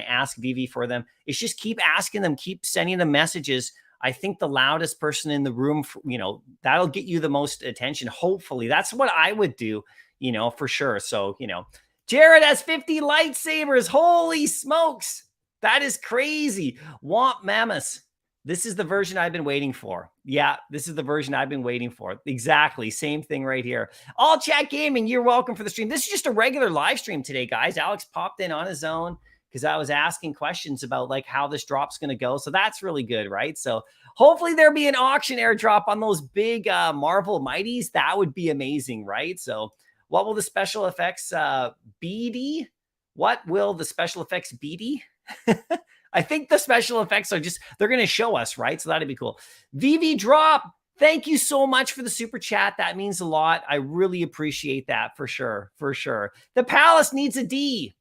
ask VV for them? It's just keep asking them, keep sending them messages. I think the loudest person in the room, you know, that'll get you the most attention. Hopefully that's what I would do, you know, for sure. So, you know, Jared has 50 lightsabers. Holy smokes. That is crazy. Womp mammoths. This is the version I've been waiting for. Yeah, this is the version I've been waiting for. Exactly. Same thing right here. All Chat Gaming, you're welcome for the stream. This is just a regular live stream today, guys. Alex popped in on his own because I was asking questions about like how this drop's going to go. So that's really good, right? So hopefully there'll be an auction airdrop on those big Marvel Mighties. That would be amazing, right? So what will the special effects BD? What will the special effects BD? I think the special effects are just, they're going to show us, right? So that'd be cool. VV Drop, thank you so much for the super chat. That means a lot. I really appreciate that for sure. For sure. The Palace needs a D.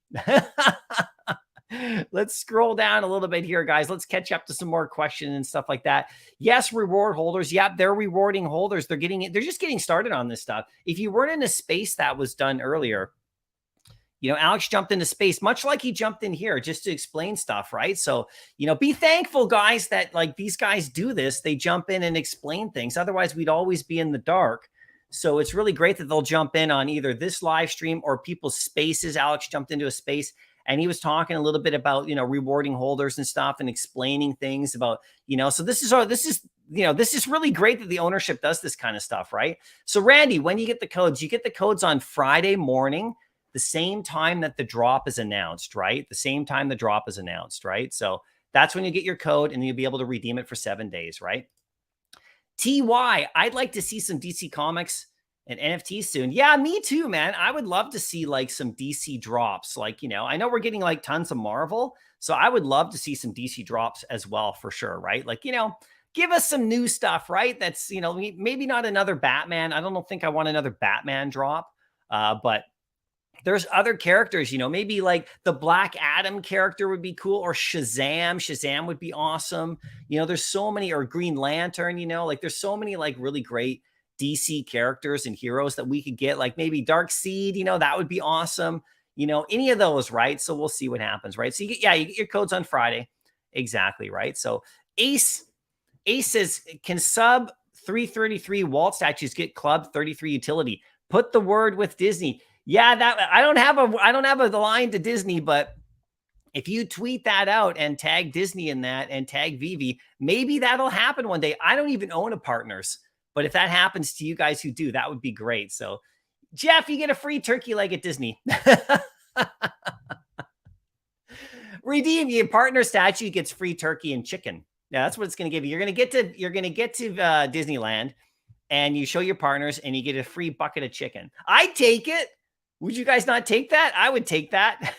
Let's scroll down a little bit here, guys. Let's catch up to some more questions and stuff like that. Yes, reward holders. Yep, they're rewarding holders. They're just getting started on this stuff. If you weren't in a space that was done earlier, you know, Alex jumped into space, much like he jumped in here just to explain stuff, right? So, you know, be thankful, guys, that like these guys do this. They jump in and explain things. Otherwise, we'd always be in the dark. So it's really great that they'll jump in on either this live stream or people's spaces. Alex jumped into a space and he was talking a little bit about, you know, rewarding holders and stuff and explaining things about, you know, so this is really great that the ownership does this kind of stuff, right? So Randy, when you get the codes, you get the codes on Friday morning, the same time that the drop is announced, right? The same time the drop is announced, right? So that's when you get your code and you'll be able to redeem it for 7 days, right? TY, I'd like to see some DC Comics and NFTs soon. Yeah, me too, man. I would love to see like some DC drops. Like, you know, I know we're getting like tons of Marvel, so I would love to see some DC drops as well for sure, right? Like, you know, give us some new stuff, right? That's, you know, maybe not another Batman. I don't think I want another Batman drop, but there's other characters, you know, maybe like the Black Adam character would be cool, or Shazam. Shazam would be awesome. You know, there's so many, or Green Lantern, you know, like there's so many like really great DC characters and heroes that we could get, like maybe Darkseid, you know, that would be awesome. You know, any of those, right? So we'll see what happens, right? So you get your codes on Friday. Exactly, right? So Ace says, can sub 333 Walt statues get Club 33 utility? Put the word with Disney. Yeah, that I don't have a line to Disney, but if you tweet that out and tag Disney in that and tag Vivi, maybe that'll happen one day. I don't even own a partners, but if that happens to you guys who do, that would be great. So, Jeff, you get a free turkey leg at Disney. Redeem your partner statue gets free turkey and chicken. Yeah, that's what it's going to give you. You're going to get to Disneyland, and you show your partners, and you get a free bucket of chicken. I'd take it. Would you guys not take that? I would take that.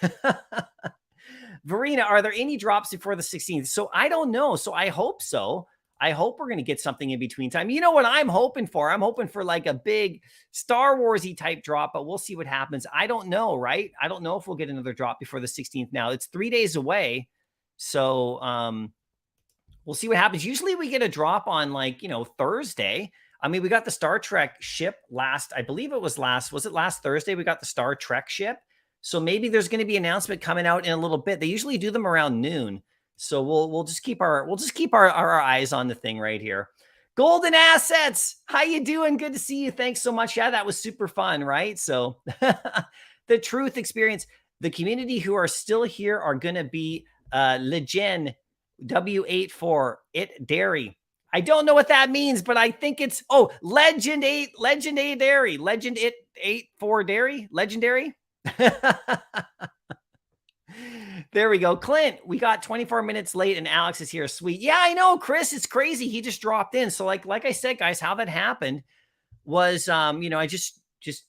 Verena, are there any drops before the 16th? So I don't know. So I hope so. I hope we're going to get something in between time. You know what I'm hoping for? I'm hoping for like a big Star Wars-y type drop, but we'll see what happens. I don't know, right? I don't know if we'll get another drop before the 16th now. It's 3 days away. So we'll see what happens. Usually we get a drop on like, Thursday. I mean, we got the Star Trek ship I believe it was last Thursday? We got the Star Trek ship. So maybe there's going to be an announcement coming out in a little bit. They usually do them around noon. So we'll just keep our eyes on the thing right here. Golden Assets. How you doing? Good to see you. Thanks so much. Yeah, that was super fun, right? So the Truth Experience, the community who are still here are going to be Legend W84 It Dairy. I don't know what that means, but I think it's Legend 8 Dairy. Legend It 84 Dairy. Legendary. There we go. Clint, we got 24 minutes late and Alex is here. Sweet. Yeah, I know, Chris. It's crazy. He just dropped in. So like I said, guys, how that happened was I just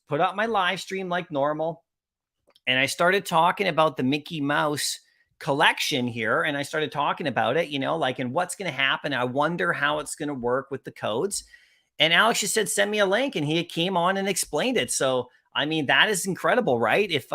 put up my live stream like normal. And I started talking about the Mickey Mouse collection here. And I started talking about it, and what's going to happen. I wonder how it's going to work with the codes. And Alex just said, send me a link. And he came on and explained it. So, I mean, that is incredible, right? If,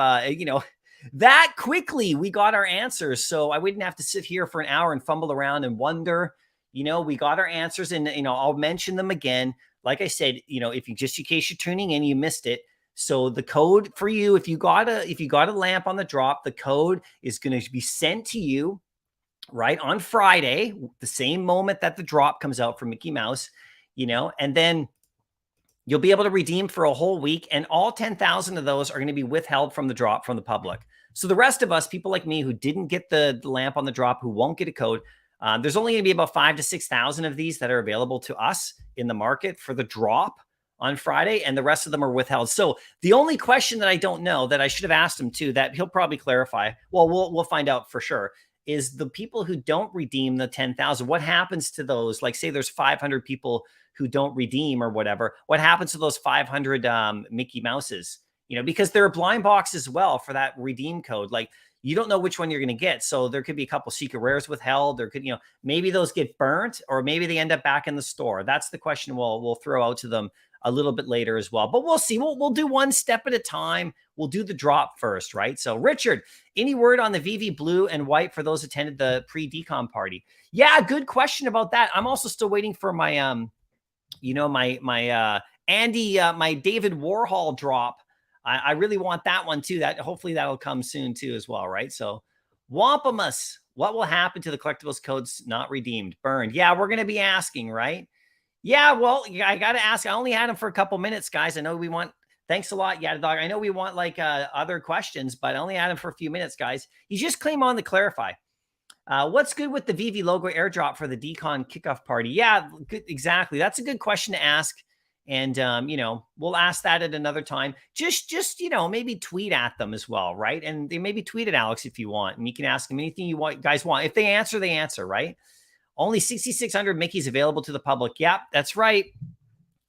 that quickly we got our answers. So I wouldn't have to sit here for an hour and fumble around and wonder, we got our answers and, I'll mention them again. Like I said, if you just in case you're tuning in, you missed it. So the code for you, if you got a lamp on the drop, the code is going to be sent to you right on Friday, the same moment that the drop comes out for Mickey Mouse, and then you'll be able to redeem for a whole week. And all 10,000 of those are going to be withheld from the drop from the public. So the rest of us, people like me who didn't get the lamp on the drop, who won't get a code, there's only going to be about 5,000 to 6,000 of these that are available to us in the market for the drop on Friday, and the rest of them are withheld. So the only question that I don't know that I should have asked him too, that he'll probably clarify, well, we'll find out for sure, is the people who don't redeem the 10,000. What happens to those? Like say there's 500 people who don't redeem or whatever. What happens to those 500 Mickey Mouses? Because they're a blind box as well for that redeem code. Like you don't know which one you're going to get. So there could be a couple secret rares withheld. There could, maybe those get burnt or maybe they end up back in the store. That's the question we'll throw out to them a little bit later as well. But we'll see. We'll do one step at a time. We'll do the drop first, right? So Richard, any word on the Veve blue and white for those attended the pre-decom party? Yeah, good question about that. I'm also still waiting for my my David Warhol drop. I really want that one too. That hopefully that'll come soon too as well, right? So Wampamus, what will happen to the collectibles codes not redeemed? Burned. Yeah, we're gonna be asking, right? Yeah, well, I gotta ask. I only had him for a couple minutes, guys. I know we want. Thanks a lot, yeah, dog. I know we want like other questions, but I only had him for a few minutes, guys. He just came on to clarify. What's good with the Veve logo airdrop for the Decon kickoff party? Yeah, good, exactly. That's a good question to ask. And, we'll ask that at another time. Just maybe tweet at them as well, right? And they maybe tweet at Alex if you want. And you can ask them anything you guys want. If they answer, right? Only 6,600 Mickeys available to the public. Yep, that's right.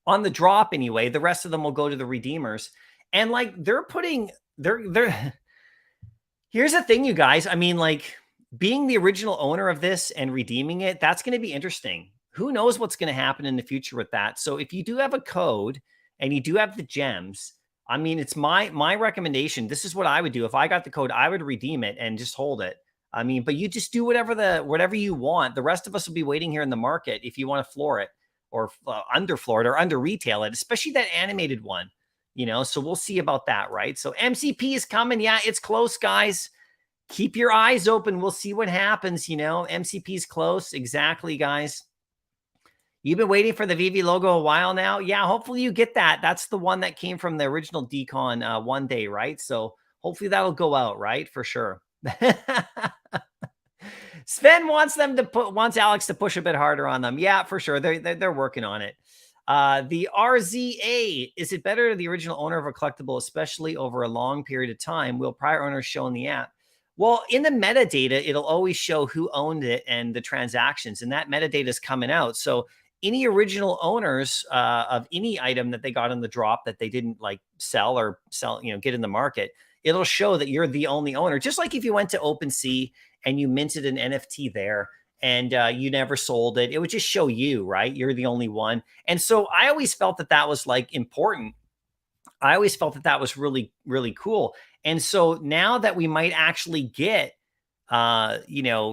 On the drop anyway. The rest of them will go to the redeemers. And like they're here's the thing, you guys. I mean, like being the original owner of this and redeeming it, that's going to be interesting. Who knows what's going to happen in the future with that? So if you do have a code and you do have the gems, I mean, it's my recommendation. This is what I would do. If I got the code, I would redeem it and just hold it. I mean, but you just do whatever you want. The rest of us will be waiting here in the market if you want to floor it or underfloor it or under retail it, especially that animated one, so we'll see about that, right? So MCP is coming. Yeah, it's close, guys. Keep your eyes open. We'll see what happens. MCP is close. Exactly, guys. You've been waiting for the Veve logo a while now. Yeah, hopefully you get that. That's the one that came from the original Decon one day, right? So hopefully that'll go out, right? For sure. Sven wants Alex to push a bit harder on them. Yeah, for sure. They're working on it. The RZA, is it better to the original owner of a collectible, especially over a long period of time? Will prior owners show in the app? Well, in the metadata, it'll always show who owned it and the transactions, and that metadata is coming out. So any original owners of any item that they got in the drop that they didn't like sell, get in the market, it'll show that you're the only owner. Just like if you went to OpenSea and you minted an NFT there and you never sold it, it would just show you, right? You're the only one. And so I always felt that was like important. I always felt that was really, really cool. And so now that we might actually get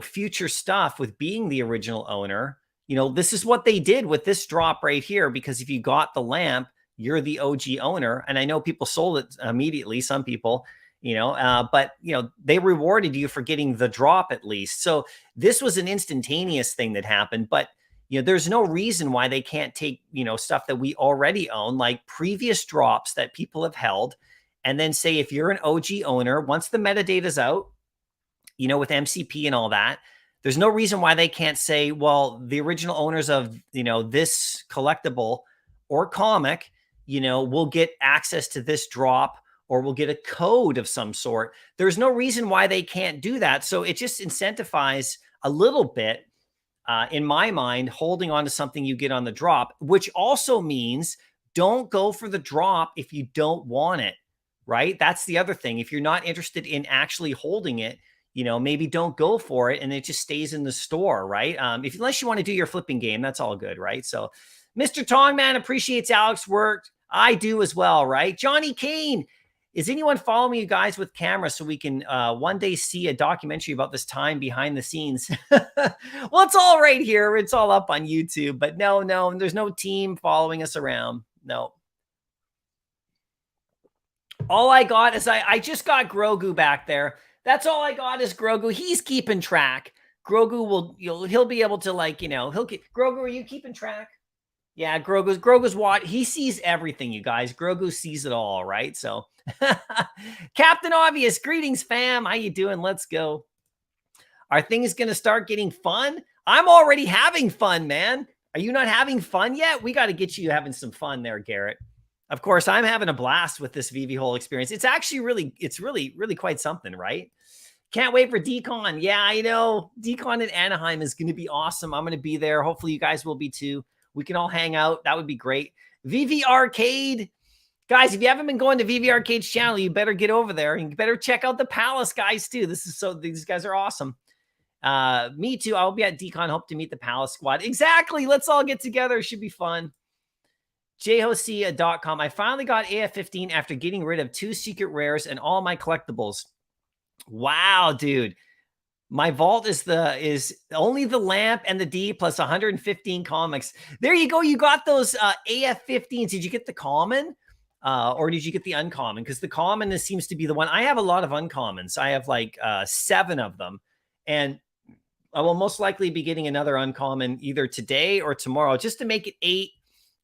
future stuff with being the original owner. This is what they did with this drop right here, because if you got the lamp, you're the OG owner. And I know people sold it immediately, some people, but they rewarded you for getting the drop at least. So this was an instantaneous thing that happened, but there's no reason why they can't take, stuff that we already own, like previous drops that people have held, and then say, if you're an OG owner, once the metadata's out, with MCP and all that, there's no reason why they can't say, well, the original owners of, this collectible or comic, will get access to this drop, or we'll get a code of some sort. There's no reason why they can't do that. So it just incentivizes a little bit, in my mind, holding on to something you get on the drop, which also means don't go for the drop if you don't want it, right? That's the other thing. If you're not interested in actually holding it, maybe don't go for it and it just stays in the store, right? Unless you want to do your flipping game, that's all good, right? So Mr. Tongman appreciates Alex's work. I do as well, right? Johnny Kane, is anyone following you guys with cameras so we can one day see a documentary about this time behind the scenes? Well, it's all right here. It's all up on YouTube, but no, there's no team following us around. No. All I got is I just got Grogu back there. That's all I got is Grogu. He's keeping track. Grogu he'll be able to Grogu, are you keeping track? Yeah, Grogu's watch. He sees everything, you guys. Grogu sees it all, right? So Captain Obvious, greetings, fam. How you doing? Let's go. Are things going to start getting fun? I'm already having fun, man. Are you not having fun yet? We got to get you having some fun there, Garrett. Of course, I'm having a blast with this Veve whole experience. It's actually really quite something, right? Can't wait for Decon. Yeah, I know. Decon in Anaheim is going to be awesome. I'm going to be there. Hopefully you guys will be too. We can all hang out. That would be great. Veve Arcade. Guys, if you haven't been going to Veve Arcade's channel, you better get over there. And you better check out the Palace guys too. These guys are awesome. Me too. I'll be at Decon. Hope to meet the Palace squad. Exactly. Let's all get together. It should be fun. JHOC.com. I finally got AF15 after getting rid of 2 secret rares and all my collectibles. Wow, dude. My vault is only the lamp and the D plus 115 comics. There you go. You got those AF15s. Did you get the common or did you get the uncommon? Because the common seems to be the one. I have a lot of uncommons. I have like 7 of them. And I will most likely be getting another uncommon either today or tomorrow just to make it 8.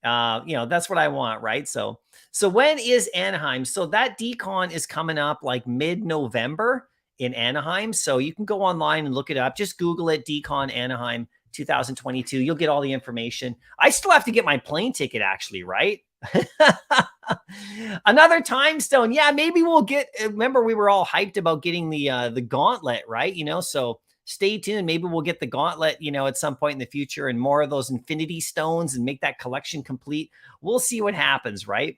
That's what I want, right? So when is Anaheim? So that Decon is coming up like mid-November in Anaheim. So you can go online and look it up. Just Google it, Decon Anaheim 2022. You'll get all the information. I still have to get my plane ticket actually, right? Another time stone. Yeah, maybe we'll get, remember we were all hyped about getting the gauntlet, right? So stay tuned. Maybe we'll get the gauntlet, at some point in the future and more of those infinity stones and make that collection complete. We'll see what happens, right?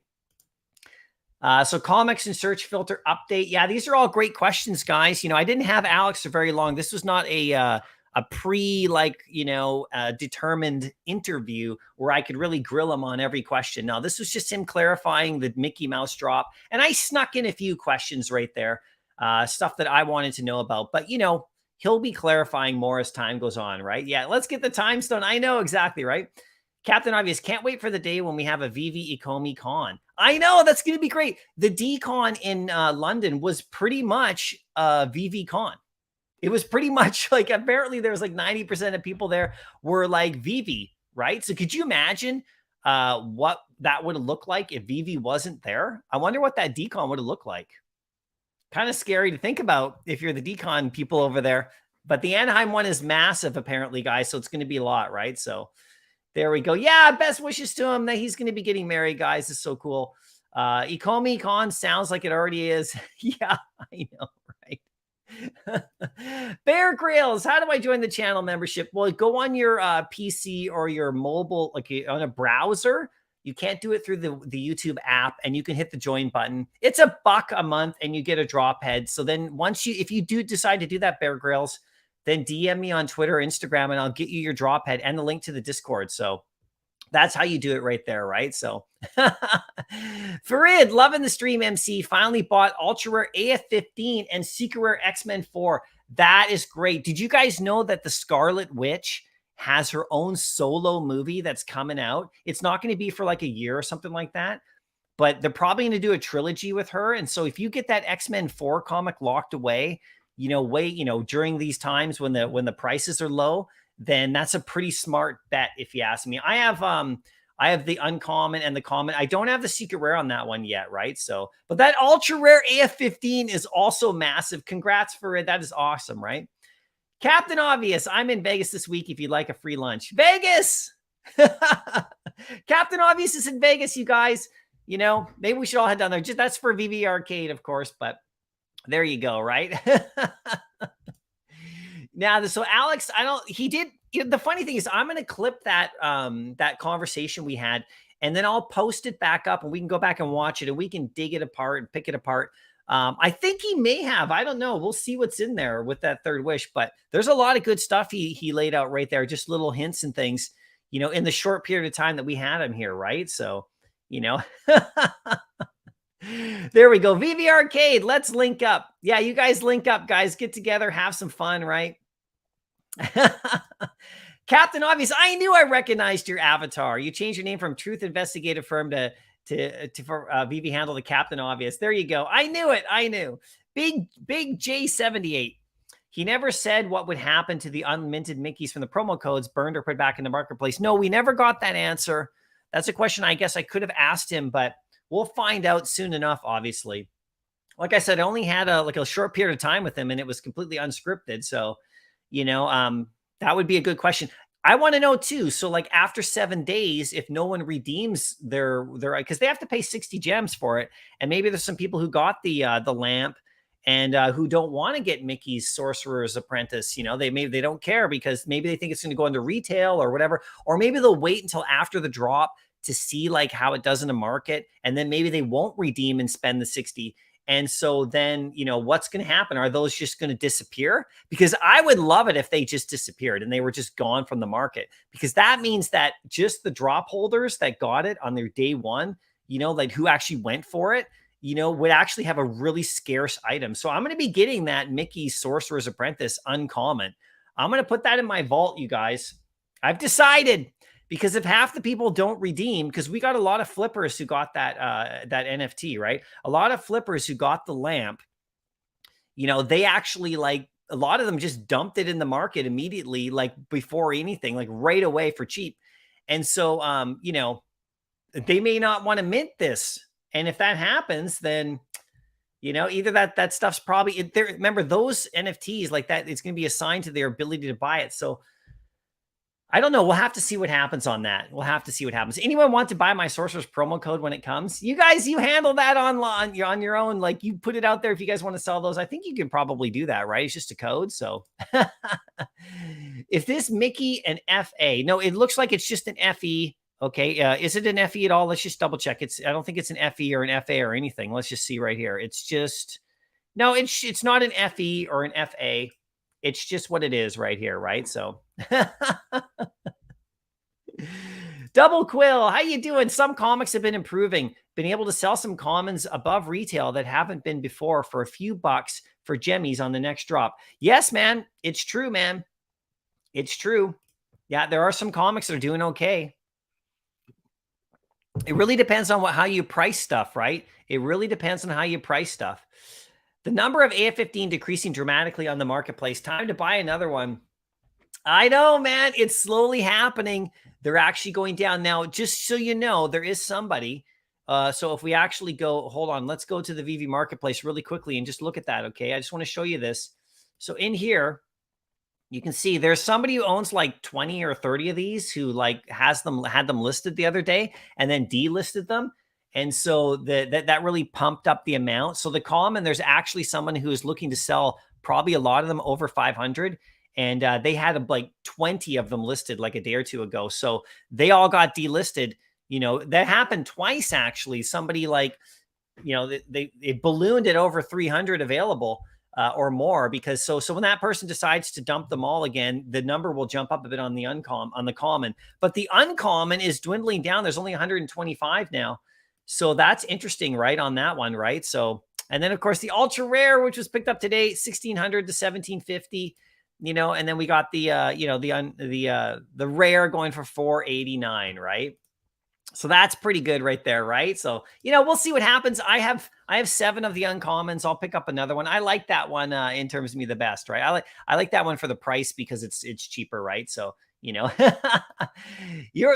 So comics and search filter update. Yeah, these are all great questions, guys. I didn't have Alex for very long. This was not a determined interview where I could really grill him on every question. No, this was just him clarifying the Mickey Mouse drop. And I snuck in a few questions right there, stuff that I wanted to know about. But, he'll be clarifying more as time goes on, right? Yeah, let's get the time stone. I know exactly, right? Captain Obvious, can't wait for the day when we have a Veve Ecomi Con. I know, that's going to be great. The D-Con in London was pretty much Veve Con. It was pretty much like, apparently there was like 90% of people there were like Veve, right? So could you imagine what that would have looked like if Veve wasn't there? I wonder what that D-Con would have looked like. Kind of scary to think about if you're the Decon people over there. But the Anaheim one is massive, apparently, guys. So it's going to be a lot, right? So there we go. Yeah, best wishes to him that he's going to be getting married, guys. It's so cool. Ecomi Con sounds like it already is. Yeah, I know, right? Bear Grylls, how do I join the channel membership? Well, go on your PC or your mobile, like on a browser. You can't do it through the YouTube app, and you can hit the join button. It's $1 a month and you get a drop head. So then if you do decide to do that, Bear Grylls, then DM me on Twitter or Instagram and I'll get you your drop head and the link to the Discord. So that's how you do it right there, right? So Farid, loving the stream, MC. Finally bought Ultra Rare AF15 and Secret Rare X-Men 4. That is great. Did you guys know that the Scarlet Witch has her own solo movie that's coming out? It's not going to be for like a year or something like that, but they're probably going to do a trilogy with her. And so if you get that X-Men 4 comic locked away, during these times when the prices are low, then that's a pretty smart bet, if you ask me. I have the uncommon and the common. I don't have the secret rare on that one yet, right? So, but that ultra rare AF15 is also massive. Congrats for it. That is awesome, right? Captain Obvious, I'm in Vegas this week if you'd like a free lunch. Vegas! Captain Obvious is in Vegas, you guys. Maybe we should all head down there. Just that's for Veve Arcade, of course, but there you go, right? Now, so Alex, the funny thing is I'm going to clip that conversation we had, and then I'll post it back up and we can go back and watch it and we can dig it apart and pick it apart. I think he may have, I don't know. We'll see what's in there with that third wish, but there's a lot of good stuff he laid out right there. Just little hints and things, in the short period of time that we had him here. Right. So, there we go. Veve Arcade. Let's link up. Yeah. You guys link up, guys, get together, have some fun. Right. Captain Obvious, I knew I recognized your avatar. You changed your name from Truth Investigative Firm to Veve handle to Captain Obvious. There you go. I knew it. I knew. Big J78. He never said what would happen to the unminted Mickeys from the promo codes burned or put back in the marketplace. No, we never got that answer. That's a question I guess I could have asked him, but we'll find out soon enough, obviously. Like I said, I only had a short period of time with him and it was completely unscripted. So, that would be a good question. I want to know too. So like after 7 days, if no one redeems their, because they have to pay 60 gems for it. And maybe there's some people who got the lamp and who don't want to get Mickey's Sorcerer's Apprentice. They don't care because maybe they think it's going to go into retail or whatever, or maybe they'll wait until after the drop to see like how it does in the market. And then maybe they won't redeem and spend the 60. And so then, what's going to happen? Are those just going to disappear? Because I would love it if they just disappeared and they were just gone from the market, because that means that just the drop holders that got it on their day one, like who actually went for it, would actually have a really scarce item. So I'm going to be getting that Mickey Sorcerer's Apprentice uncommon. I'm going to put that in my vault, you guys. I've decided. Because if half the people don't redeem, because we got a lot of flippers who got that NFT, right? A lot of flippers who got the lamp, they actually like a lot of them just dumped it in the market immediately, like before anything, like right away for cheap. And so, they may not want to mint this. And if that happens, then, either that stuff's probably there. Remember those NFTs like that, it's going to be assigned to their ability to buy it. So, I don't know. We'll have to see what happens on that. We'll have to see what happens. Anyone want to buy my Sorcerer's promo code when it comes? You guys, you handle that on your own. Like you put it out there if you guys want to sell those. I think you can probably do that, right? It's just a code. So if this Mickey an FA, no, it looks like it's just an FE. Okay. Is it an FE at all? Let's just double check. I don't think it's an FE or an FA or anything. Let's just see right here. It's just, no, it's not an FE or an FA. It's just what it is right here, right? So Double Quill, how you doing? Some comics have been improving. Been able to sell some commons above retail that haven't been before for a few bucks for gemmies on the next drop. Yes, man. It's true, man. It's true. Yeah, there are some comics that are doing okay. It really depends on how you price stuff, right? It really depends on how you price stuff. The number of AF15 decreasing dramatically on the marketplace. Time to buy another one. I know, man. It's slowly happening. They're actually going down. Now, just so you know, there is somebody. So if we actually go, hold on, let's go to the Veve marketplace really quickly and just look at that, okay? I just want to show you this. So in here, you can see there's somebody who owns like 20 or 30 of these who like had them listed the other day and then delisted them. And so that really pumped up the amount. So the common, there's actually someone who is looking to sell probably a lot of them over 500. And they had like 20 of them listed like a day or two ago. So they all got delisted. That happened twice, actually. Somebody like, they ballooned at over 300 available or more, because so when that person decides to dump them all again, the number will jump up a bit on the common. But the uncommon is dwindling down. There's only 125 now. So that's interesting, right, on that one, right? So And then, of course, the ultra rare, which was picked up today, 1600 to 1750. And then we got the the rare going for 489, right? So that's pretty good right there, right? So, we'll see what happens. I have 7 of the uncommons. I'll pick up another one. I like that one in terms of me the best, right? I like that one for the price because it's cheaper, right? So, your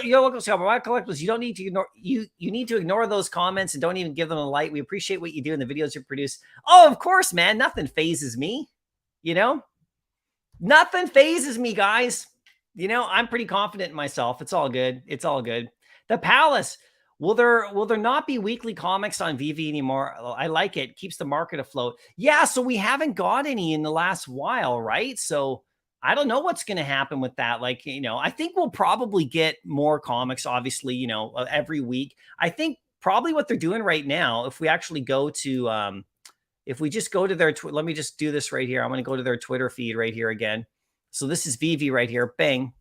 local shop, Mycollectables, you don't need to ignore you need to ignore those comments and don't even give them a like. We appreciate what you do in the videos you produce. Oh, of course, man. Nothing phases me. Nothing phases me, guys. I'm pretty confident in myself. It's all good. It's all good. The Palace. Will there not be weekly comics on Veve anymore? I like it. Keeps the market afloat. Yeah, so we haven't got any in the last while, right? So I don't know what's going to happen with that. Like, I think we'll probably get more comics, obviously, every week. I think probably what they're doing right now, if we actually go to, if we just go to their, let me just do this right here. I'm going to go to their Twitter feed right here again. So this is Veve right here. Bang.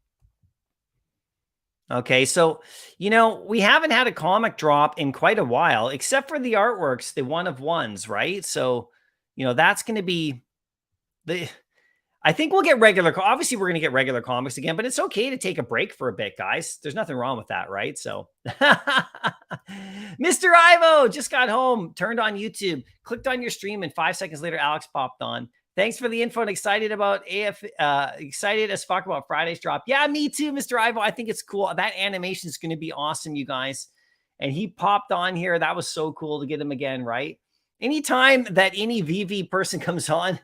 Okay, so, we haven't had a comic drop in quite a while, except for the artworks, the one of ones, right? So, that's going to be I think we'll get obviously we're going to get regular comics again, but it's okay to take a break for a bit, guys. There's nothing wrong with that, right? So, Mr. Ivo just got home, turned on YouTube, clicked on your stream, and 5 seconds later, Alex popped on. Thanks for the info and excited as fuck about Friday's drop. Yeah, me too, Mr. Ivo. I think it's cool. That animation is going to be awesome, you guys. And he popped on here. That was so cool to get him again, right? Anytime that any Veve person comes on,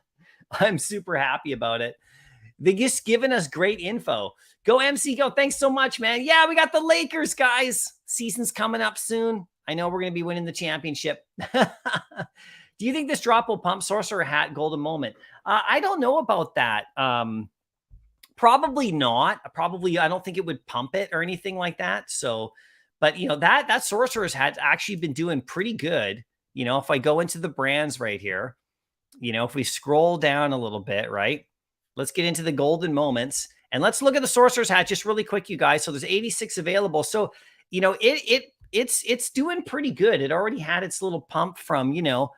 I'm super happy about it. They just given us great info. Go MC, go. Thanks so much, man. Yeah, we got the Lakers, guys. Season's coming up soon. I know we're going to be winning the championship. Do you think this drop will pump Sorcerer Hat Golden Moment? I don't know about that. Probably not. I don't think it would pump it or anything like that. So, but that Sorcerer's Hat actually been doing pretty good. If I go into the brands right here, if we scroll down a little bit, right? Let's get into the golden moments and let's look at the Sorcerer's Hat just really quick, you guys. So there's 86 available. So, it's doing pretty good. It already had its little pump from, the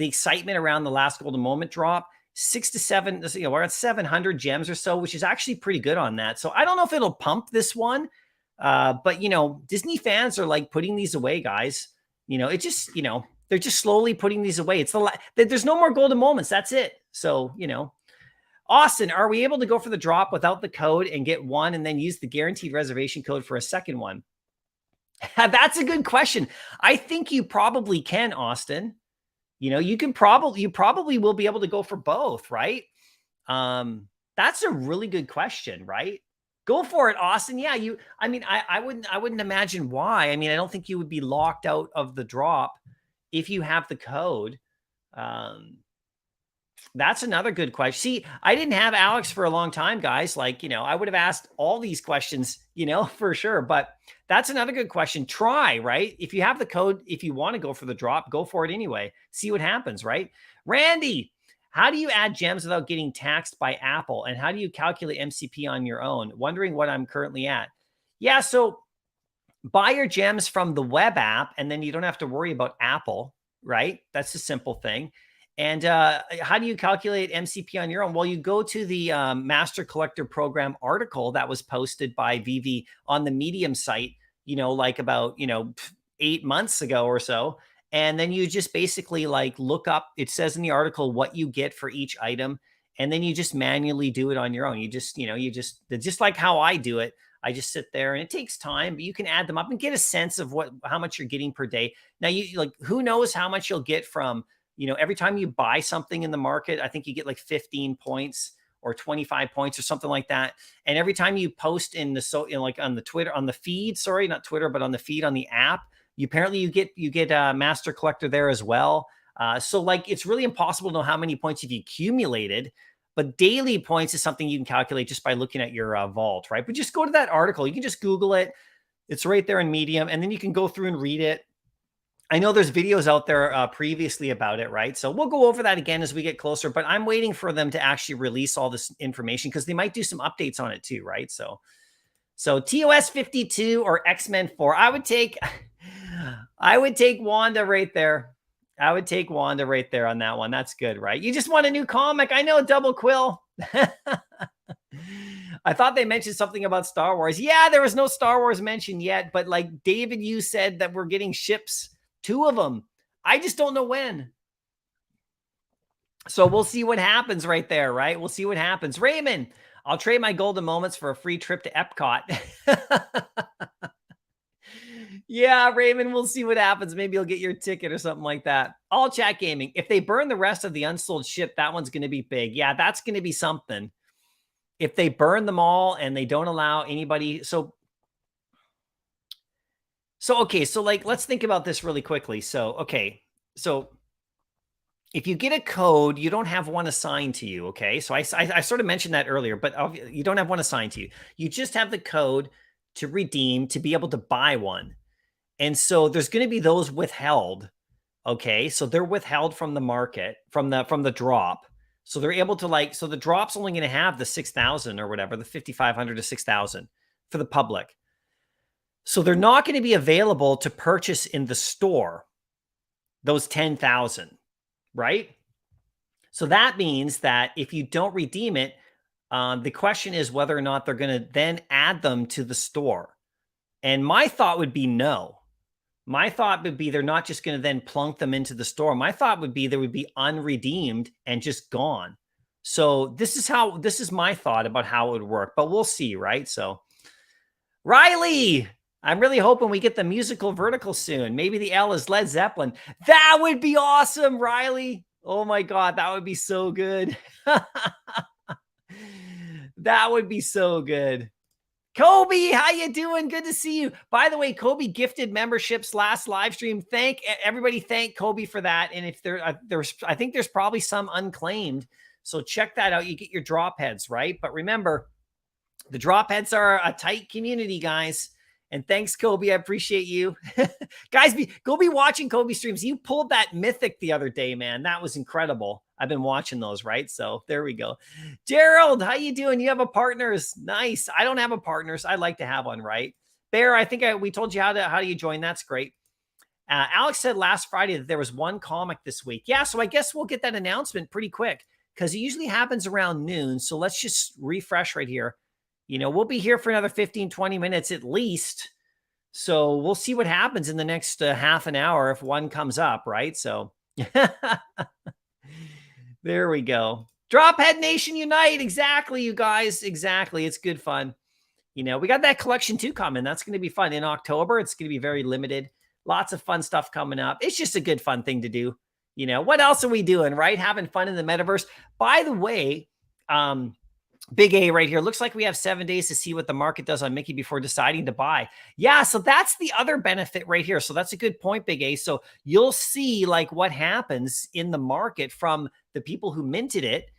excitement around the last golden moment drop. 6 to 7, we're at 700 gems or so, which is actually pretty good on that. So I don't know if it'll pump this one, but Disney fans are like putting these away, guys. It just, they're just slowly putting these away. It's there's no more golden moments. That's it. So, Austin, are we able to go for the drop without the code and get one and then use the guaranteed reservation code for a second one? That's a good question. I think you probably can, Austin. You probably will be able to go for both, right? That's a really good question, right? Go for it, Austin. Yeah, I wouldn't imagine why. I don't think you would be locked out of the drop if you have the code. That's another good question. See, I didn't have Alex for a long time, guys. Like, I would have asked all these questions, for sure. But that's another good question. Try, right? If you have the code, if you want to go for the drop, go for it anyway. See what happens, right? Randy, how do you add gems without getting taxed by Apple? And how do you calculate MCP on your own? Wondering what I'm currently at. Yeah, so buy your gems from the web app, and then you don't have to worry about Apple, right? That's a simple thing. And how do you calculate MCP on your own? Well, you go to the Master Collector Program article that was posted by Veve on the Medium site, like about, 8 months ago or so. And then you just basically like look up, it says in the article what you get for each item. And then you just manually do it on your own. You just like how I do it. I just sit there and it takes time, but you can add them up and get a sense of how much you're getting per day. Now who knows how much you'll get from, every time you buy something in the market, I think you get like 15 points or 25 points or something like that. And every time you post on the Twitter, on the feed, sorry, not Twitter, but on the feed on the app, you get a Master Collector there as well. So like, it's really impossible to know how many points you've accumulated, but daily points is something you can calculate just by looking at your vault, right? But just go to that article. You can just Google it. It's right there in Medium, and then you can go through and read it. I know there's videos out there previously about it, right? So we'll go over that again as we get closer, but I'm waiting for them to actually release all this information because they might do some updates on it too, right? So TOS 52 or X-Men 4. I would take Wanda right there. I would take Wanda right there on that one. That's good, right? You just want a new comic. I know, Double Quill. I thought they mentioned something about Star Wars. Yeah, there was no Star Wars mentioned yet, but like David, you said that we're getting ships, 2 of them. I just don't know when. So we'll see what happens right there, right? We'll see what happens. Raymond, I'll trade my golden moments for a free trip to Epcot. Yeah, Raymond, we'll see what happens. Maybe you'll get your ticket or something like that. All Chat Gaming. If they burn the rest of the unsold ship, that one's going to be big. Yeah, that's going to be something. If they burn them all and they don't allow anybody. Okay. So like, let's think about this really quickly. Okay. So if you get a code, you don't have one assigned to you. Okay. So I sort of mentioned that earlier, but you don't have one assigned to you. You just have the code to redeem to be able to buy one. And so there's going to be those withheld. Okay. So they're withheld from the market, from the drop. So they're able to so the drop's only going to have the 6,000 or whatever, the 5,500 to 6,000 for the public. So they're not going to be available to purchase in the store, those 10,000, right? So that means that if you don't redeem it, the question is whether or not they're going to then add them to the store. And my thought would be no. My thought would be they're not just going to then plunk them into the store. My thought would be they would be unredeemed and just gone. So this is my thought about how it would work, but we'll see, right? So Riley, I'm really hoping we get the musical vertical soon. Maybe the L is Led Zeppelin. That would be awesome, Riley. Oh my God, that would be so good. That would be so good. Kobe, how you doing? Good to see you. By the way, Kobe gifted memberships last live stream. Thank Kobe for that. And if I think there's probably some unclaimed. So check that out. You get your drop heads, right? But remember, the drop heads are a tight community, guys. And thanks, Kobe. I appreciate you. Guys, go be watching Kobe streams. You pulled that mythic the other day, man. That was incredible. I've been watching those, right? So there we go. Gerald, how you doing? You have a partners. Nice. I don't have a partners. I'd like to have one, right? Bear, I think we told you how do you join. That's great. Alex said last Friday that there was one comic this week. Yeah, so I guess we'll get that announcement pretty quick because it usually happens around noon. So let's just refresh right here. We'll be here for another 15, 20 minutes at least. So we'll see what happens in the next half an hour if one comes up, right? So there we go. Drophead Nation Unite. Exactly, you guys. Exactly. It's good fun. We got that collection 2 coming. That's going to be fun in October. It's going to be very limited. Lots of fun stuff coming up. It's just a good fun thing to do. What else are we doing, right? Having fun in the metaverse. By the way, Big A right here. Looks like we have 7 days to see what the market does on Mickey before deciding to buy. Yeah, so that's the other benefit right here. So that's a good point, Big A. So you'll see like what happens in the market from the people who minted it,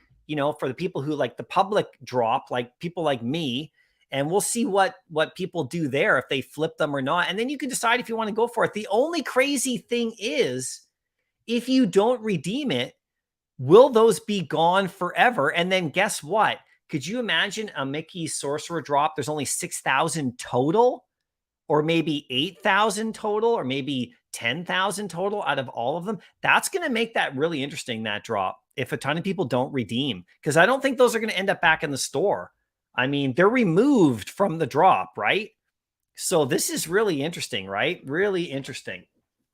for the people who like the public drop, like people like me, and we'll see what people do there, if they flip them or not. And then you can decide if you want to go for it. The only crazy thing is if you don't redeem it, will those be gone forever? And then guess what? Could you imagine a Mickey Sorcerer drop? There's only 6,000 total, or maybe 8,000 total, or maybe 10,000 total out of all of them. That's going to make that really interesting, that drop, if a ton of people don't redeem, because I don't think those are going to end up back in the store. I mean, they're removed from the drop, right? So this is really interesting, right? Really interesting.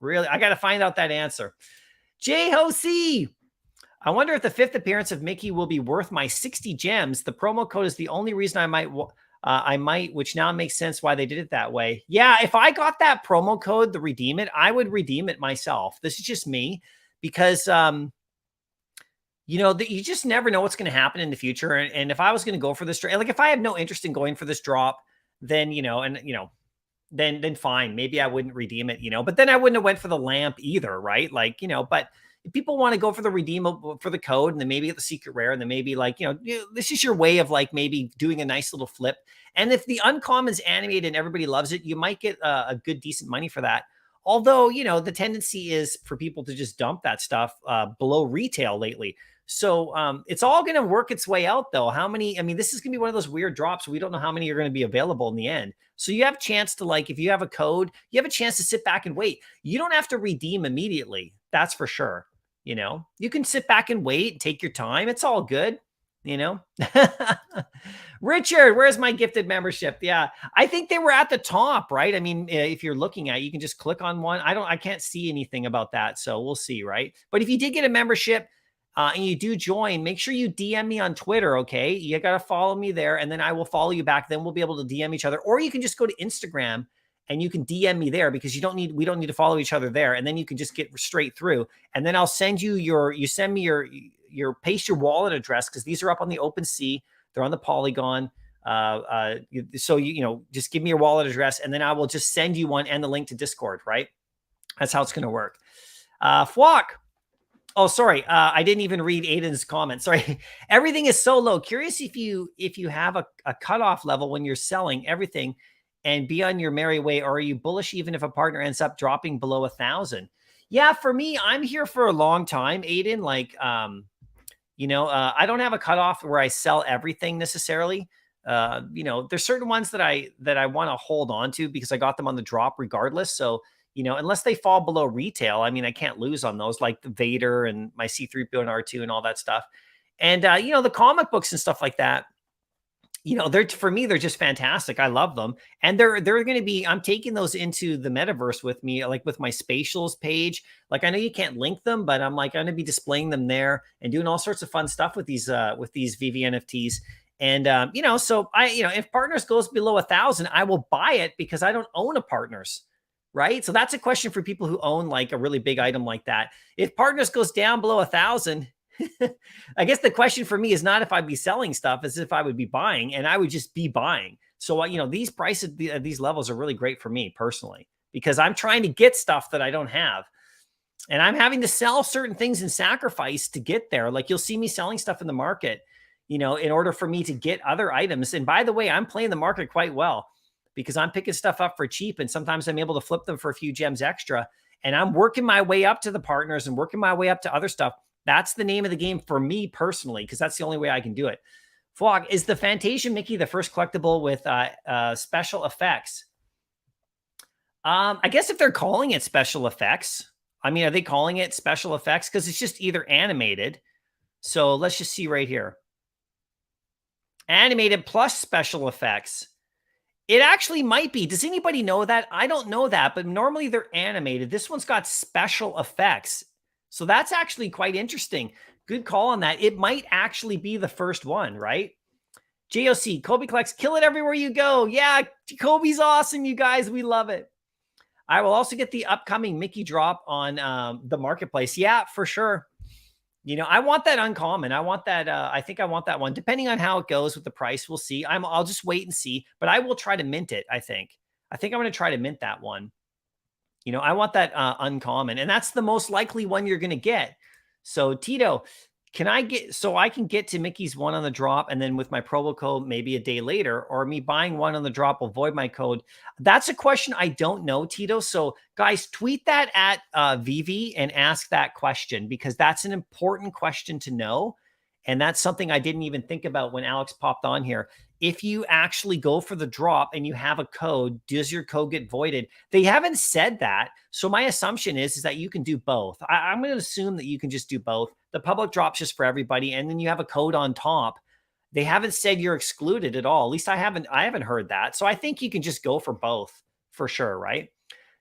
Really, I got to find out that answer. J-Ho-C. I wonder if the 5th appearance of Mickey will be worth my 60 gems. The promo code is the only reason I might, which now makes sense why they did it that way. Yeah, if I got that promo code to redeem it, I would redeem it myself. This is just me because, you just never know what's going to happen in the future. And if I was going to go for this, like if I have no interest in going for this drop, then, then fine. Maybe I wouldn't redeem it, but then I wouldn't have went for the lamp either, right? Like, but if people want to go for the redeemable for the code and then maybe get the secret rare and then maybe like, this is your way of like maybe doing a nice little flip. And if the uncommon's animated and everybody loves it, you might get a good, decent money for that. Although, the tendency is for people to just dump that stuff below retail lately. So it's all going to work its way out though. This is going to be one of those weird drops. We don't know how many are going to be available in the end. So you have a chance to if you have a code, you have a chance to sit back and wait. You don't have to redeem immediately. That's for sure. You know, you can sit back and wait, take your time. It's all good. You know, Richard, where's my gifted membership? Yeah, I think they were at the top, right? I mean, if you're looking at it, you can just click on one. I can't see anything about that. So we'll see, right? But if you did get a membership and you do join, make sure you DM me on Twitter, okay? You got to follow me there and then I will follow you back. Then we'll be able to DM each other. Or you can just go to Instagram and you can DM me there because we don't need to follow each other there. And then you can just get straight through. And then I'll send you you send me paste your wallet address because these are up on the OpenSea. They're on the Polygon. So just give me your wallet address and then I will just send you one and the link to Discord, right? That's how it's going to work. Fwok. Oh, sorry. I didn't even read Aiden's comment. Sorry. Everything is so low. Curious if you have a cutoff level when you're selling everything and be on your merry way, or are you bullish even if a partner ends up dropping below 1,000? Yeah, for me, I'm here for a long time, Aiden. Like, I don't have a cutoff where I sell everything necessarily. There's certain ones that I want to hold on to because I got them on the drop regardless. So, unless they fall below retail, I mean, I can't lose on those, like the Vader and my C3PO and R2 and all that stuff. And, the comic books and stuff like that, for me, they're just fantastic. I love them. And they're going to be, I'm taking those into the metaverse with me, like with my spatials page. Like, I know you can't link them, but I'm like, going to be displaying them there and doing all sorts of fun stuff with these Veve NFTs. And, so if partners goes below 1,000, I will buy it because I don't own a partners. Right. So that's a question for people who own like a really big item like that. If partners goes down below 1,000, I guess the question for me is not if I'd be selling stuff, as if I would be buying, and I would just be buying. So, these prices, these levels are really great for me personally, because I'm trying to get stuff that I don't have. And I'm having to sell certain things and sacrifice to get there. Like you'll see me selling stuff in the market, in order for me to get other items. And by the way, I'm playing the market quite well because I'm picking stuff up for cheap. And sometimes I'm able to flip them for a few gems extra. And I'm working my way up to the partners and working my way up to other stuff. That's the name of the game for me personally, because that's the only way I can do it. Fog, is the Fantasia Mickey the first collectible with special effects? I guess if they're calling it special effects, I mean, are they calling it special effects? Because it's just either animated. So let's just see right here. Animated plus special effects. It actually might be. Does anybody know that? I don't know that, but normally they're animated. This one's got special effects. So that's actually quite interesting. Good call on that. It might actually be the first one, right? JOC, Kobe collects, kill it everywhere you go. Yeah, Kobe's awesome, you guys. We love it. I will also get the upcoming Mickey drop on the marketplace. Yeah, for sure. I want that uncommon. I want that. I think I want that one. Depending on how it goes with the price, we'll see. I'll just wait and see. But I will try to mint it, I think. I'm going to try to mint that one. I want that uncommon, and that's the most likely one you're going to get. So Tito, I can get to Mickey's one on the drop, and then with my promo code, maybe a day later, or me buying one on the drop will void my code. That's a question I don't know, Tito. So guys, tweet that at Veve and ask that question, because that's an important question to know. And that's something I didn't even think about when Alex popped on here. If you actually go for the drop and you have a code, does your code get voided? They haven't said that. So my assumption is that you can do both. I'm going to assume that you can just do both. The public drop's just for everybody. And then you have a code on top. They haven't said you're excluded at all. At least I haven't heard that. So I think you can just go for both for sure, right?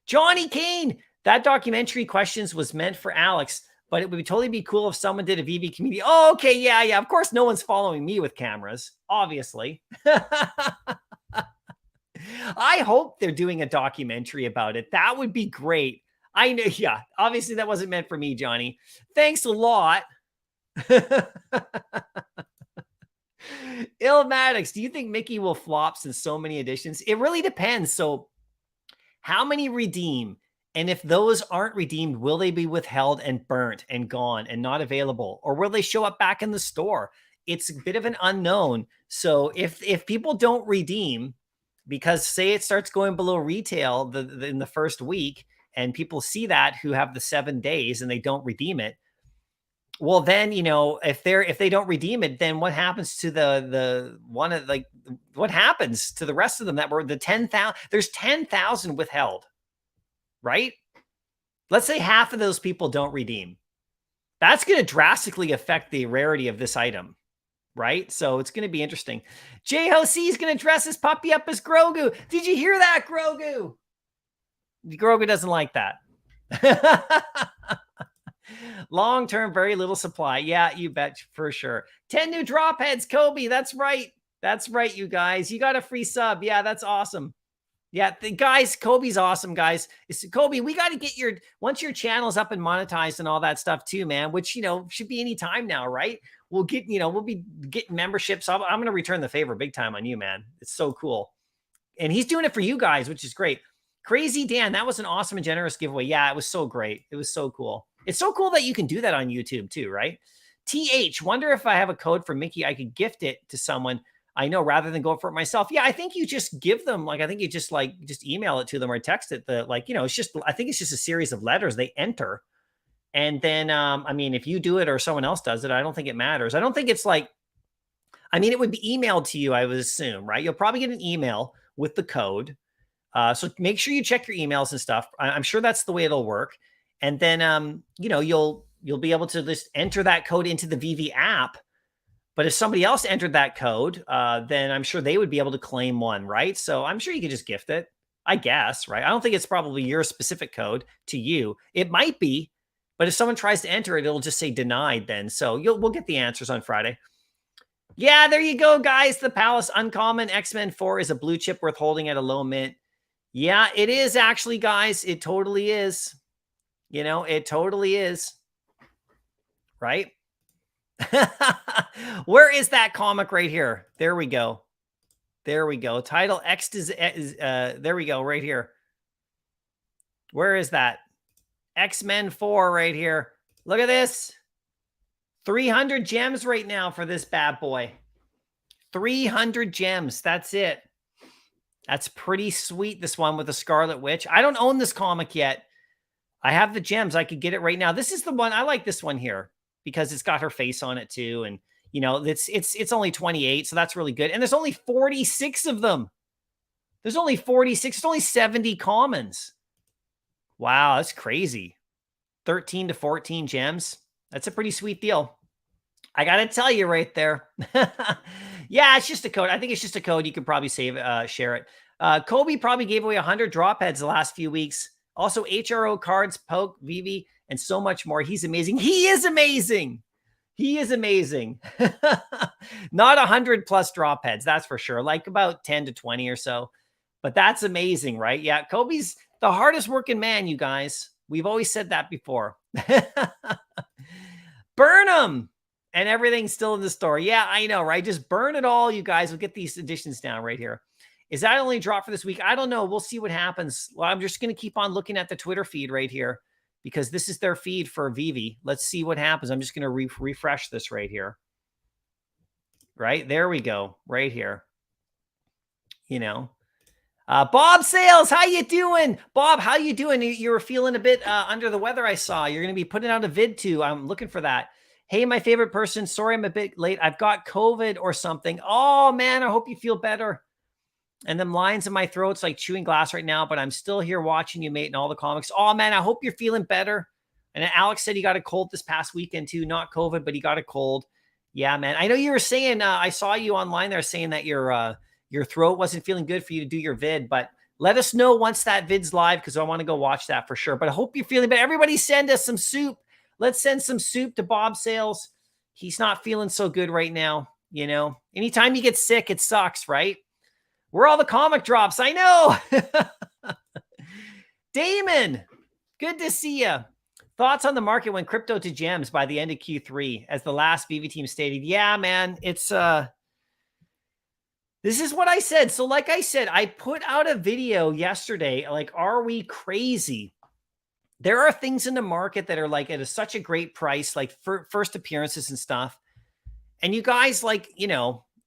Johnny Kane, that documentary questions was meant for Alex, but it would totally be cool if someone did a Veve community. Oh, okay. Yeah. Of course, no one's following me with cameras, obviously. I hope they're doing a documentary about it. That would be great. I know. Yeah. Obviously, that wasn't meant for me, Johnny. Thanks a lot. Illmatics, do you think Mickey will flop since so many editions? It really depends. So how many redeem? And if those aren't redeemed, will they be withheld and burnt and gone and not available? Or will they show up back in the store? It's a bit of an unknown. So if people don't redeem, because say it starts going below retail in the first week, and people see that who have the 7 days and they don't redeem it, well, then, if they don't redeem it, then what happens to what happens to the rest of them that were the 10,000? There's 10,000 withheld. Right? Let's say half of those people don't redeem. That's going to drastically affect the rarity of this item, right? So it's going to be interesting. J-Ho-C is going to dress his puppy up as Grogu. Did you hear that, Grogu? Grogu doesn't like that. Long-term, very little supply. Yeah, you bet for sure. 10 new drop heads, Kobe. That's right. That's right, you guys. You got a free sub. Yeah, that's awesome. Yeah, guys, Kobe's awesome, guys. Kobe, we got to get once your channel's up and monetized and all that stuff too, man, which, should be any time now, right? We'll get, we'll be getting memberships. I'm going to return the favor big time on you, man. It's so cool. And he's doing it for you guys, which is great. Crazy Dan, that was an awesome and generous giveaway. Yeah, it was so great. It was so cool. It's so cool that you can do that on YouTube too, right? TH, wonder if I have a code for Mickey, I could gift it to someone I know rather than go for it myself. Yeah, I think you just give them, I think you just email it to them or text it. It's just, I think it's just a series of letters they enter. And then, if you do it or someone else does it, I don't think it matters. I don't think it's it would be emailed to you, I would assume, right? You'll probably get an email with the code. So make sure you check your emails and stuff. I'm sure that's the way it'll work. And then, you'll be able to just enter that code into the Veve app. But if somebody else entered that code, then I'm sure they would be able to claim one, right? So I'm sure you could just gift it, I guess, right? I don't think it's probably your specific code to you. It might be, but if someone tries to enter it, it'll just say denied then. So we'll get the answers on Friday. Yeah, there you go, guys. The Palace Uncommon X-Men 4 is a blue chip worth holding at a low mint. Yeah, it is actually, guys. It totally is. It totally is. Right? Where is that comic right here? There we go. There we go. Title X is there we go, right here. Where is that? X-Men 4 right here. Look at this. 300 gems right now for this bad boy. 300 gems. That's it. That's pretty sweet, this one with the Scarlet Witch. I don't own this comic yet. I have the gems. I could get it right now. This is the one. I like this one here because it's got her face on it too. And, it's only 28, so that's really good. And there's only 46 of them. There's only 46. It's only 70 commons. Wow, that's crazy. 13 to 14 gems. That's a pretty sweet deal. I got to tell you right there. Yeah, it's just a code. I think it's just a code. You could probably share it. Kobe probably gave away 100 drop heads the last few weeks. Also, HRO cards, Poke, Veve, and so much more. He's amazing. He is amazing. He is amazing. Not 100 plus drop heads, that's for sure. Like about 10 to 20 or so. But that's amazing, right? Yeah, Kobe's the hardest working man, you guys. We've always said that before. Burn them. And everything's still in the store. Yeah, I know, right? Just burn it all, you guys. We'll get these editions down right here. Is that only drop for this week? I don't know. We'll see what happens. Well, I'm just going to keep on looking at the Twitter feed right here because this is their feed for Veve. Let's see what happens. I'm just going to refresh this right here. Right? There we go. Right here. Bob Sales, how you doing? Bob, how you doing? You were feeling a bit under the weather, I saw. You're going to be putting out a vid too. I'm looking for that. Hey, my favorite person. Sorry, I'm a bit late. I've got COVID or something. Oh, man, I hope you feel better. And them lines in my throat's like chewing glass right now, but I'm still here watching you, mate, and all the comics. Oh, man, I hope you're feeling better. And Alex said he got a cold this past weekend too. Not COVID, but he got a cold. Yeah, man. I know you were saying, I saw you online there saying that your throat wasn't feeling good for you to do your vid, but let us know once that vid's live because I want to go watch that for sure. But I hope you're feeling better. Everybody send us some soup. Let's send some soup to Bob Sales. He's not feeling so good right now. Anytime you get sick, it sucks, right? Where are all the comic drops? I know. Damon, good to see you. Thoughts on the market when crypto to gems by the end of Q3, as the last Veve team stated. Yeah, man, it's this is what I said. So like I said, I put out a video yesterday, like, are we crazy? There are things in the market that are like at such a great price, like for first appearances and stuff. And you guys,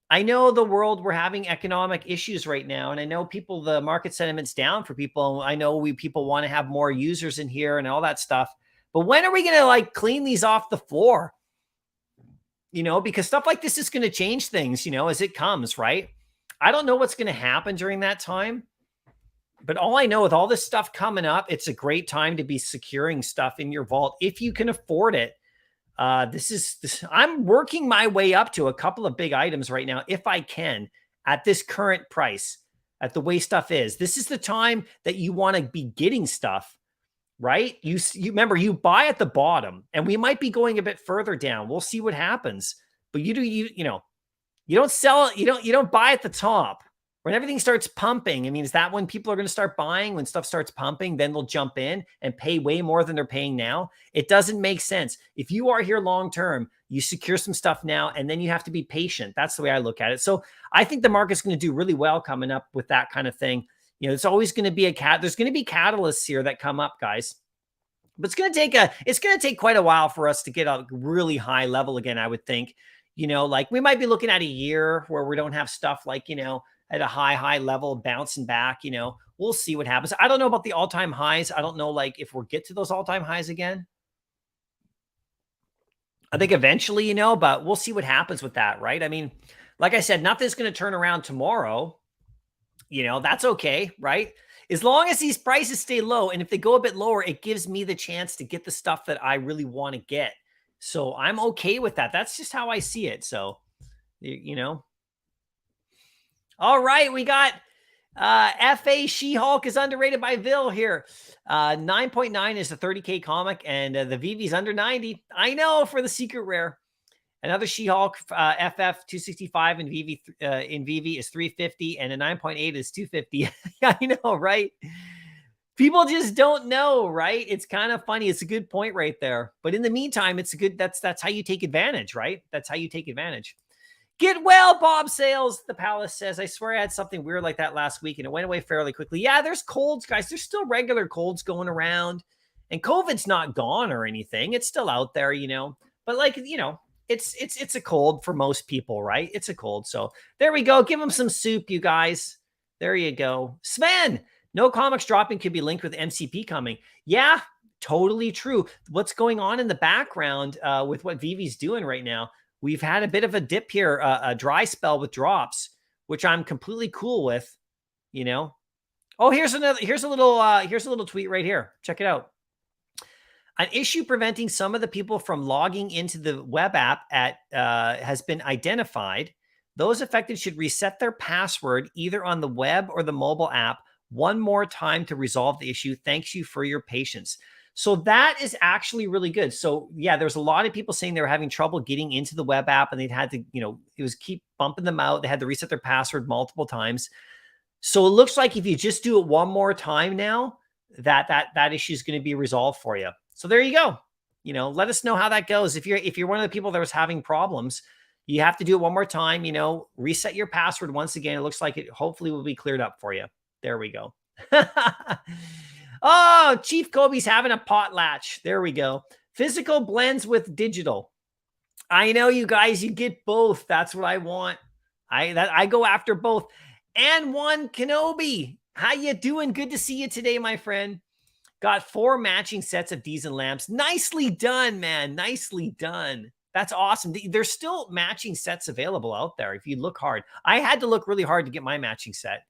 I know the world, we're having economic issues right now. And I know the market sentiment's down for people. I know people want to have more users in here and all that stuff. But when are we going to clean these off the floor? Because stuff like this is going to change things, as it comes, right? I don't know what's going to happen during that time. But all I know, with all this stuff coming up, it's a great time to be securing stuff in your vault if you can afford it. I'm working my way up to a couple of big items right now, if I can, at this current price, at the way stuff is. This is the time that you want to be getting stuff, right? You remember, you buy at the bottom, and we might be going a bit further down. We'll see what happens. But you don't sell it. You don't buy at the top. When everything starts pumping, I mean, is that when people are going to start buying? When stuff starts pumping, then they'll jump in and pay way more than they're paying now. It doesn't make sense. If you are here long term, you secure some stuff now, and then you have to be patient. That's the way I look at it. So I think the market's going to do really well coming up with that kind of thing. It's always going to be there's going to be catalysts here that come up, guys. But it's going to take quite a while for us to get a really high level again, I would think. Like we might be looking at a year where we don't have stuff like, at a high level bouncing back. We'll see what happens. I don't know about the all-time highs. I don't know, like, if we'll get to those all-time highs again. I think eventually, but we'll see what happens with that, right? I mean, like I said, nothing's going to turn around tomorrow. That's okay, right? As long as these prices stay low, and if they go a bit lower, it gives me the chance to get the stuff that I really want to get. So I'm okay with that. That's just how I see it. So, All right, we got FA She-Hulk is underrated by Vil here. 9.9 is the 30K comic, and the Veve's under 90. I know, for the secret rare. Another She-Hulk FF 265 in Veve is 350, and a 9.8 is 250. I know, right? People just don't know, right? It's kind of funny. It's a good point right there. But in the meantime, it's a good, that's how you take advantage, right? That's how you take advantage. Get well, Bob Sales, the Palace says. I swear I had something weird like that last week, and it went away fairly quickly. Yeah, there's colds, guys. There's still regular colds going around, and COVID's not gone or anything. It's still out there, But like, it's a cold for most people, right? It's a cold. So there we go. Give them some soup, you guys. There you go. Sven, no comics dropping could be linked with MCP coming. Yeah, totally true. What's going on in the background with what Veve's doing right now? We've had a bit of a dip here, a dry spell with drops, which I'm completely cool with, Oh, here's a little tweet right here. Check it out. An issue preventing some of the people from logging into the web app has been identified. Those affected should reset their password either on the web or the mobile app one more time to resolve the issue. Thanks you for your patience. So that is actually really good. So yeah, there's a lot of people saying they were having trouble getting into the web app, and they'd had to, it was keep bumping them out. They had to reset their password multiple times. So it looks like if you just do it one more time now, that issue is going to be resolved for you. So there you go. Let us know how that goes. If you're one of the people that was having problems, you have to do it one more time, reset your password once again. It looks like it hopefully will be cleared up for you. There we go. Oh, Chief Kobe's having a potlatch. There we go. Physical blends with digital. I know, you guys, you get both. That's what I want. I go after both. And one Kenobi. How you doing? Good to see you today, my friend. Got 4 matching sets of D's and lamps. Nicely done, man. Nicely done. That's awesome. There's still matching sets available out there if you look hard. I had to look really hard to get my matching set.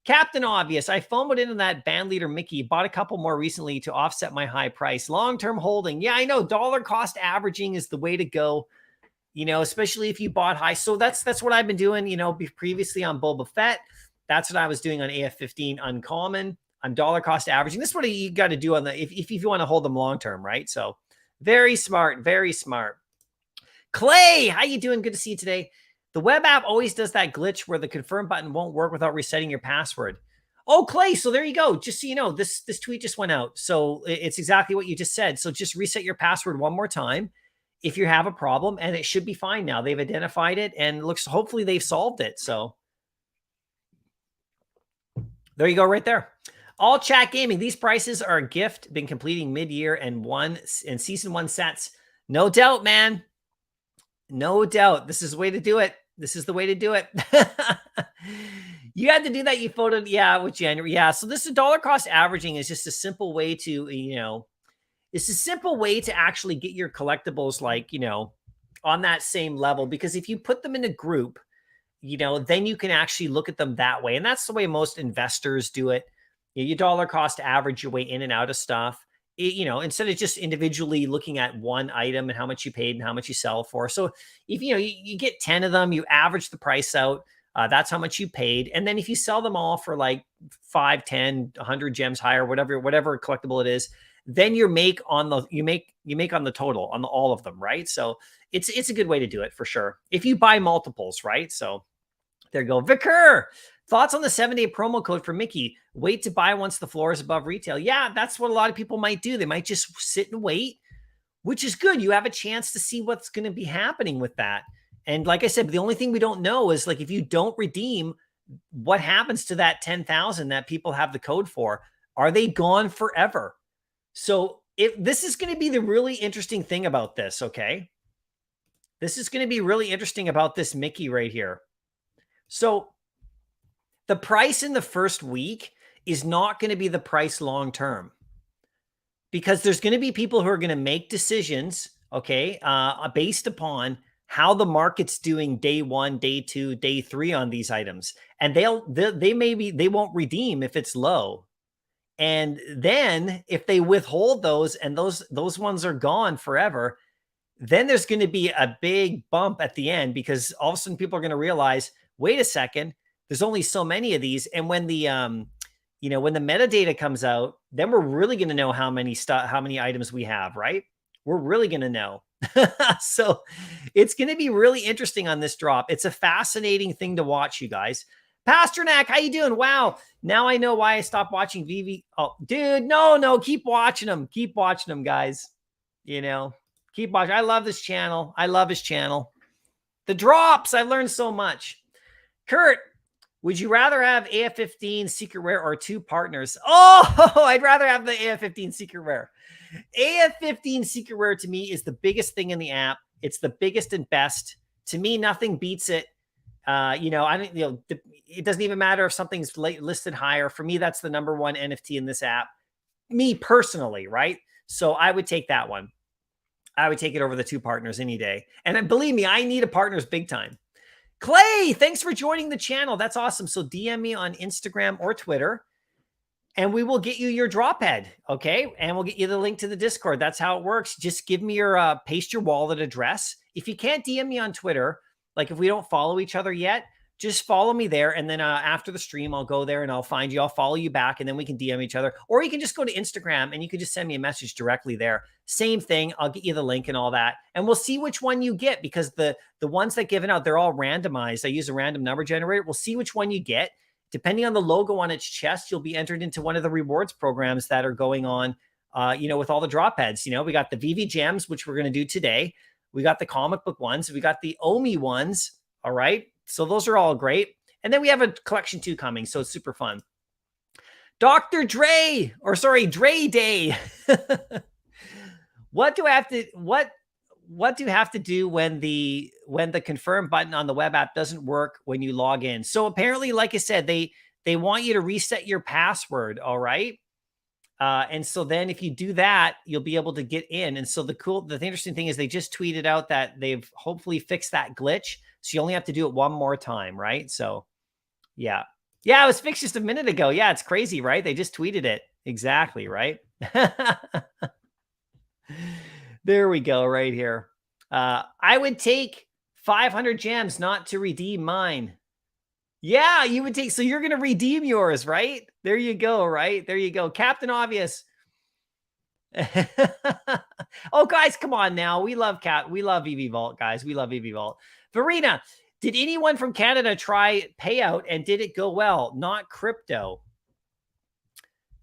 Captain Obvious, I FOMOed into that band leader Mickey, bought a couple more recently to offset my high price. Long-term holding. Yeah, I know. Dollar cost averaging is the way to go, especially if you bought high. So that's what I've been doing, previously on Boba Fett. That's what I was doing on AF-15 Uncommon. I'm dollar cost averaging. This is what you got to do on if you want to hold them long-term, right? So very smart, very smart. Clay, how you doing? Good to see you today. The web app always does that glitch where the confirm button won't work without resetting your password. Oh, Clay, so there you go. Just so you know, this tweet just went out. So it's exactly what you just said. So just reset your password one more time if you have a problem, and it should be fine now. They've identified it, and hopefully they've solved it. So there you go right there. All Chat Gaming. These prices are a gift. Been completing mid-year and season 1 sets. No doubt, man. No doubt. This is the way to do it. This is the way to do it. You had to do that. You photoed, yeah, with January. Yeah. So this is dollar cost averaging is just a simple way to, it's a simple way to actually get your collectibles on that same level. Because if you put them in a group, then you can actually look at them that way. And that's the way most investors do it. You dollar cost average your way in and out of stuff. Instead of just individually looking at one item and how much you paid and how much you sell for. So if you get 10 of them, you average the price out. That's how much you paid. And then if you sell them all for like 5, 10, 100 gems higher, whatever collectible it is, then you make on the total on all of them, right? So it's a good way to do it for sure. If you buy multiples, right? So there you go. Vicar, thoughts on the 7-day promo code for Mickey? Wait to buy once the floor is above retail. Yeah, that's what a lot of people might do. They might just sit and wait, which is good. You have a chance to see what's going to be happening with that. And like I said, the only thing we don't know is like if you don't redeem, what happens to that 10,000 that people have the code for? Are they gone forever? So this is going to be the really interesting thing about this, okay? This is going to be really interesting about this Mickey right here. So the price in the first week is not going to be the price long term, because there's going to be people who are going to make decisions, okay, based upon how the market's doing day 1, day 2, day 3 on these items, and they won't redeem if it's low, and then if they withhold those and those ones are gone forever, then there's going to be a big bump at the end, because all of a sudden people are going to realize, wait a second, there's only so many of these. And when the, when the metadata comes out, then we're really going to know how many items we have, right? We're really going to know. So it's going to be really interesting on this drop. It's a fascinating thing to watch, you guys. Pasternak, how you doing? Wow. Now I know why I stopped watching Veve. Oh, dude, no, keep watching them. Keep watching them, guys. Keep watching. I love this channel. I love his channel. The drops. I learned so much. Kurt, would you rather have AF15 Secret Rare or 2 partners? Oh, I'd rather have the AF15 Secret Rare. AF15 Secret Rare to me is the biggest thing in the app. It's the biggest and best. To me, nothing beats it. It doesn't even matter if something's listed higher. For me, that's the #1 NFT in this app. Me personally, right? So I would take that one. I would take it over the 2 partners any day. And believe me, I need a partners big time. Clay, thanks for joining the channel. That's awesome. So DM me on Instagram or Twitter, and we will get you your drop head, okay? And we'll get you the link to the Discord. That's how it works. Just give me your, paste your wallet address. If you can't DM me on Twitter, like if we don't follow each other yet, just follow me there. And then after the stream, I'll go there and I'll find you. I'll follow you back, and then we can DM each other. Or you can just go to Instagram and you can just send me a message directly there. Same thing. I'll get you the link and all that. And we'll see which one you get, because the ones that given out, they're all randomized. I use a random number generator. We'll see which one you get. Depending on the logo on its chest, you'll be entered into one of the rewards programs that are going on, with all the drop heads. We got the Veve gems, which we're going to do today. We got the comic book ones. We got the Omi ones. All right. So those are all great. And then we have a collection 2 coming. So it's super fun. Dr. Dre Day. What do I have to do when the confirm button on the web app doesn't work when you log in? So apparently, like I said, they want you to reset your password. All right. And so then if you do that, you'll be able to get in. And so the interesting thing is they just tweeted out that they've hopefully fixed that glitch. So you only have to do it one more time, right? So yeah. Yeah, it was fixed just a minute ago. Yeah, it's crazy, right? They just tweeted it. Exactly, right? There we go, right here. I would take 500 gems not to redeem mine. Yeah, you would take, so you're going to redeem yours, right? There you go, right? There you go. Captain Obvious. Oh, guys, come on now. We love Veve Vault, guys. We love Veve Vault. Verena, did anyone from Canada try payout and did it go well? Not crypto.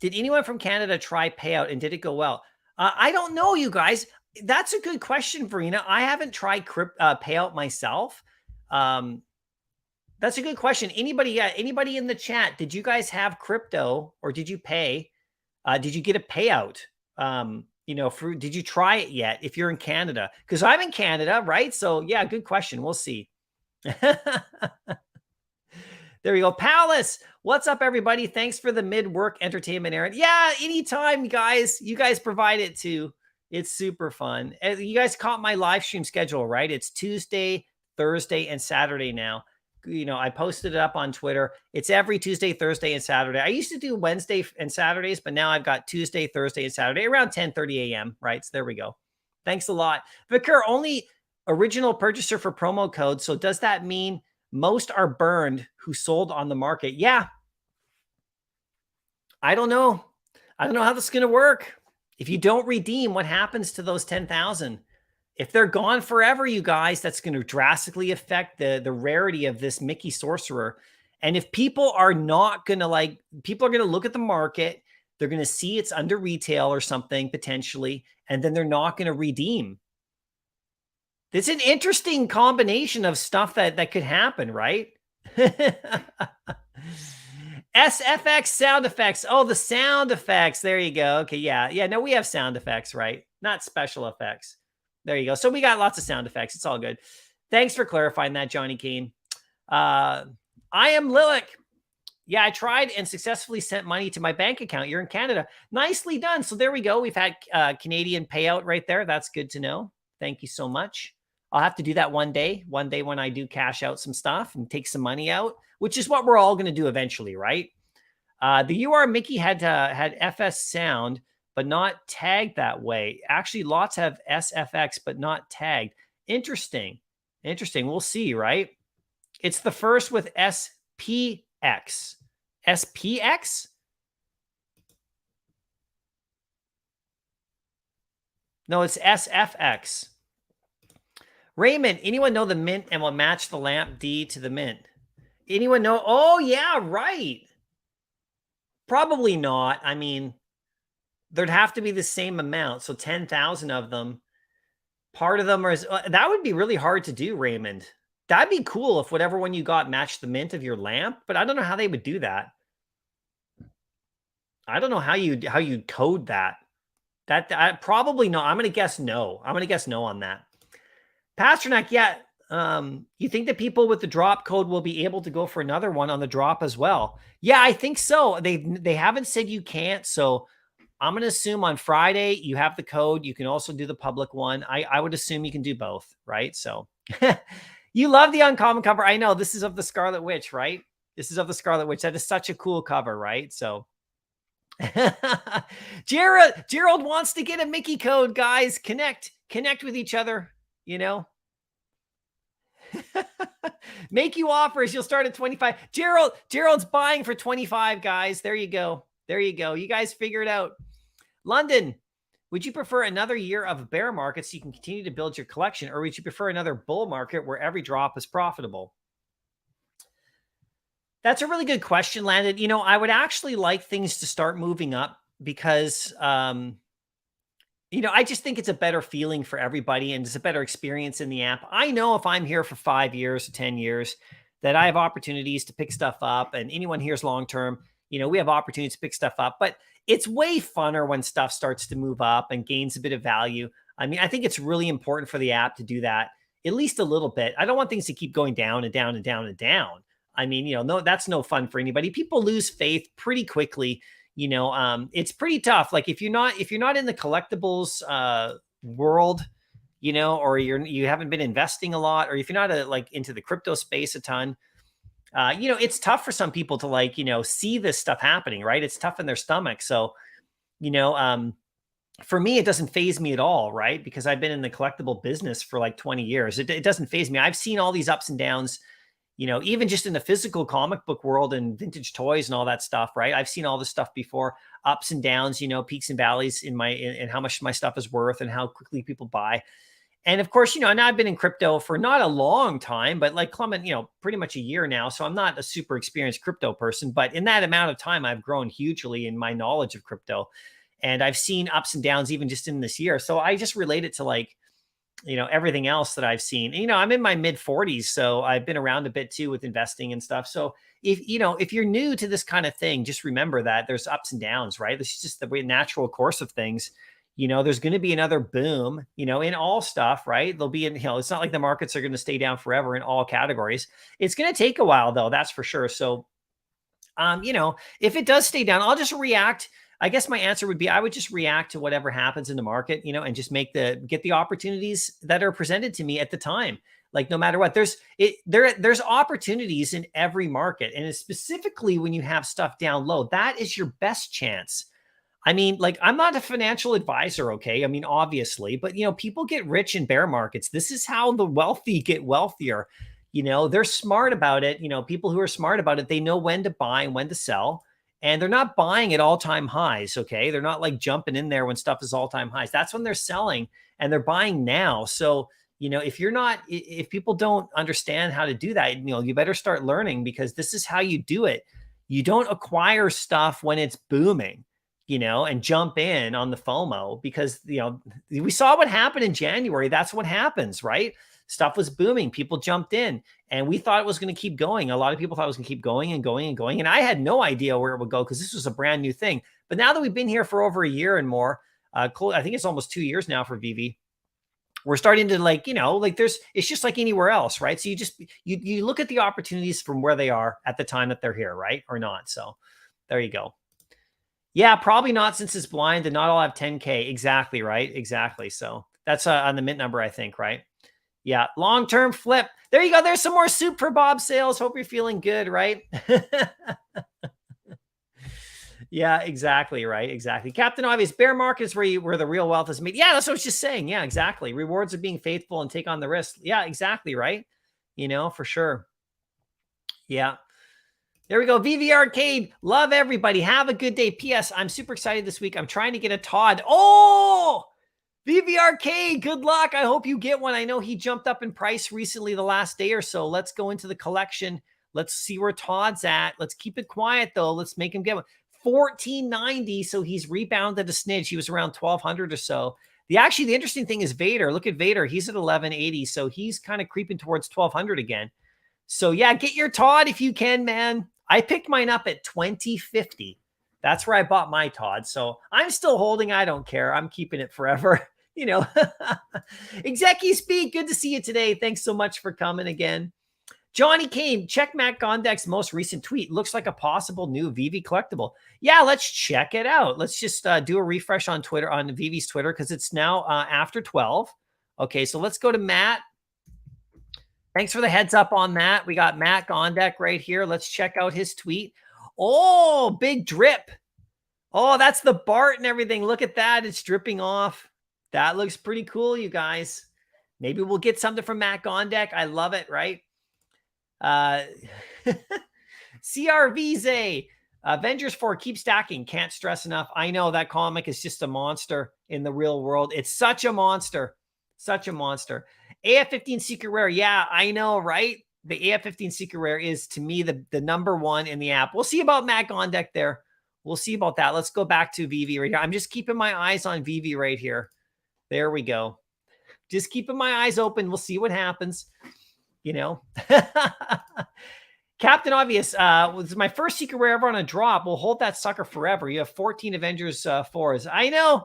Did anyone from Canada try payout and did it go well? I don't know, you guys. That's a good question, Verena. I haven't tried payout myself. That's a good question. Anybody in the chat, did you guys have crypto or did you pay? Did you get a payout? Did you try it yet if you're in Canada? Because I'm in Canada, right? So yeah, good question. We'll see. There we go. Palace, what's up, everybody? Thanks for the mid-work entertainment, Aaron. Yeah, anytime, guys. You guys provide it too. It's super fun. And you guys caught my live stream schedule, right? It's Tuesday, Thursday, and Saturday now. I posted it up on Twitter. It's every Tuesday, Thursday, and Saturday. I used to do Wednesday and Saturdays, but now I've got Tuesday, Thursday, and Saturday around 10:30 a.m. Right. So there we go. Thanks a lot. Vicar, only original purchaser for promo code. So does that mean most are burned who sold on the market? Yeah. I don't know. I don't know how this is going to work. If you don't redeem, what happens to those 10,000? If they're gone forever, you guys, that's going to drastically affect the rarity of this Mickey Sorcerer. And if people are not going to people are going to look at the market, they're going to see it's under retail or something potentially, and then they're not going to redeem. It's an interesting combination of stuff that could happen, right? SFX sound effects. Oh, the sound effects. There you go. Okay, yeah. Yeah, no, we have sound effects, right? Not special effects. There you go. So we got lots of sound effects. It's all good. Thanks for clarifying that, Johnny Kane. I am Lilic. Yeah, I tried and successfully sent money to my bank account. You're in Canada. Nicely done. So there we go. We've had Canadian payout right there. That's good to know. Thank you so much. I'll have to do that one day when I do cash out some stuff and take some money out, which is what we're all going to do eventually, right? The UR Mickey had FS sound, but not tagged that way. Actually, lots have SFX, but not tagged. Interesting. We'll see, right? It's the first with SPX. SPX? No, it's SFX. Raymond, anyone know the mint and will match the lamp D to the mint? Anyone know? Oh, yeah, right. Probably not. I mean, there'd have to be the same amount. So 10,000 of them. Part of them are, that would be really hard to do, Raymond. That'd be cool if whatever one you got matched the mint of your lamp, but I don't know how they would do that. I don't know how you code that. That probably not. I'm going to guess no. I'm going to guess no on that. Pasternak, yeah. You think that people with the drop code will be able to go for another one on the drop as well? Yeah, I think so. They haven't said you can't. So I'm going to assume on Friday you have the code. You can also do the public one. I would assume you can do both, right? So you love the uncommon cover. I know this is of the Scarlet Witch, right? This is of the Scarlet Witch. That is such a cool cover, right? So Gerald wants to get a Mickey code, guys. Connect with each other, Make you offers. You'll start at 25. Gerald's buying for 25, guys. There you go. You guys figure it out. London, would you prefer another year of bear market so you can continue to build your collection, or would you prefer another bull market where every drop is profitable? That's a really good question, Landon. I would actually like things to start moving up because, I just think it's a better feeling for everybody and it's a better experience in the app. I know if I'm here for 5 years or 10 years that I have opportunities to pick stuff up, and anyone here's long-term, we have opportunities to pick stuff up, but it's way funner when stuff starts to move up and gains a bit of value. I mean, I think it's really important for the app to do that at least a little bit. I don't want things to keep going down and down and down and down. I mean, no, that's no fun for anybody. People lose faith pretty quickly. It's pretty tough. Like if you're not in the collectibles world, or you haven't been investing a lot, or if you're not into the crypto space a ton, it's tough for some people to see this stuff happening, right? It's tough in their stomach. So, for me, it doesn't faze me at all, right? Because I've been in the collectible business for 20 years. It doesn't faze me. I've seen all these ups and downs, even just in the physical comic book world and vintage toys and all that stuff, right? I've seen all this stuff before, ups and downs, peaks and valleys in how much my stuff is worth and how quickly people buy. And of course, now I've been in crypto for not a long time, but like Clement, pretty much a year now. So I'm not a super experienced crypto person, but in that amount of time, I've grown hugely in my knowledge of crypto. And I've seen ups and downs even just in this year. So I just relate it to everything else that I've seen. And, I'm in my mid 40s, so I've been around a bit too with investing and stuff. So if you're new to this kind of thing, just remember that there's ups and downs, right? This is just the natural course of things. There's going to be another boom, in all stuff, right? There'll be, it's not like the markets are going to stay down forever in all categories. It's going to take a while though. That's for sure. So, if it does stay down, I'll just react. I guess my answer would be, I would just react to whatever happens in the market, and just get the opportunities that are presented to me at the time. Like no matter what, there's opportunities in every market. And specifically when you have stuff down low, that is your best chance. I mean, like, I'm not a financial advisor, okay? I mean, obviously, but people get rich in bear markets. This is how the wealthy get wealthier. They're smart about it. People who are smart about it, they know when to buy and when to sell. And they're not buying at all-time highs, okay? They're not like jumping in there when stuff is all-time highs. That's when they're selling, and they're buying now. So, if people don't understand how to do that, you better start learning, because this is how you do it. You don't acquire stuff when it's booming, and jump in on the FOMO, because, we saw what happened in January. That's what happens, right? Stuff was booming. People jumped in, and we thought it was going to keep going. A lot of people thought it was going to keep going and going and going. And I had no idea where it would go, because this was a brand new thing. But now that we've been here for over a year and more, I think it's almost 2 years now for Veve, we're starting to it's just like anywhere else, right? So you look at the opportunities from where they are at the time that they're here, right? Or not. So there you go. Yeah, probably not, since it's blind and not all have 10K. Exactly, right? Exactly. So that's on the mint number, I think, right? Yeah, long-term flip. There you go. There's some more soup for Bob sales. Hope you're feeling good, right? Yeah, exactly, right? Exactly. Captain Obvious, bear market is where the real wealth is made. Yeah, that's what I was just saying. Yeah, exactly. Rewards of being faithful and take on the risk. Yeah, exactly, right? For sure. Yeah. There we go. Veve Arcade. Love everybody. Have a good day. P.S. I'm super excited this week. I'm trying to get a Todd. Oh, Veve Arcade. Good luck. I hope you get one. I know he jumped up in price recently the last day or so. Let's go into the collection. Let's see where Todd's at. Let's keep it quiet, though. Let's make him get one. 1490. So he's rebounded a snidge. He was around 1200 or so. The interesting thing is Vader. Look at Vader. He's at 1180. So he's kind of creeping towards 1200 again. So yeah, get your Todd if you can, man. I picked mine up at 2050. That's where I bought my Todd. So I'm still holding. I don't care. I'm keeping it forever. Executive Speak. Good to see you today. Thanks so much for coming again. Johnny Kane, check Matt Gondek's most recent tweet. Looks like a possible new Veve collectible. Yeah, let's check it out. Let's just do a refresh on Twitter, on Veve's Twitter, because it's now after 12. Okay, so let's go to Matt. Thanks for the heads up on that. We got Matt Gondek right here. Let's check out his tweet. Oh, big drip. Oh, that's the Bart and everything. Look at that. It's dripping off. That looks pretty cool, you guys. Maybe we'll get something from Matt Gondek. I love it, right? CRVZ. Avengers 4, keep stacking. Can't stress enough. I know that comic is just a monster in the real world. It's such a monster. Such a monster. AF-15 Secret Rare. Yeah, I know, right? The AF-15 Secret Rare is, to me, the number one in the app. We'll see about Matt Gondek there. We'll see about that. Let's go back to Veve right here. I'm just keeping my eyes on Veve right here. There we go. Just keeping my eyes open. We'll see what happens. Captain Obvious, was my first Secret Rare ever on a drop. We'll hold that sucker forever. You have 14 Avengers 4s. I know.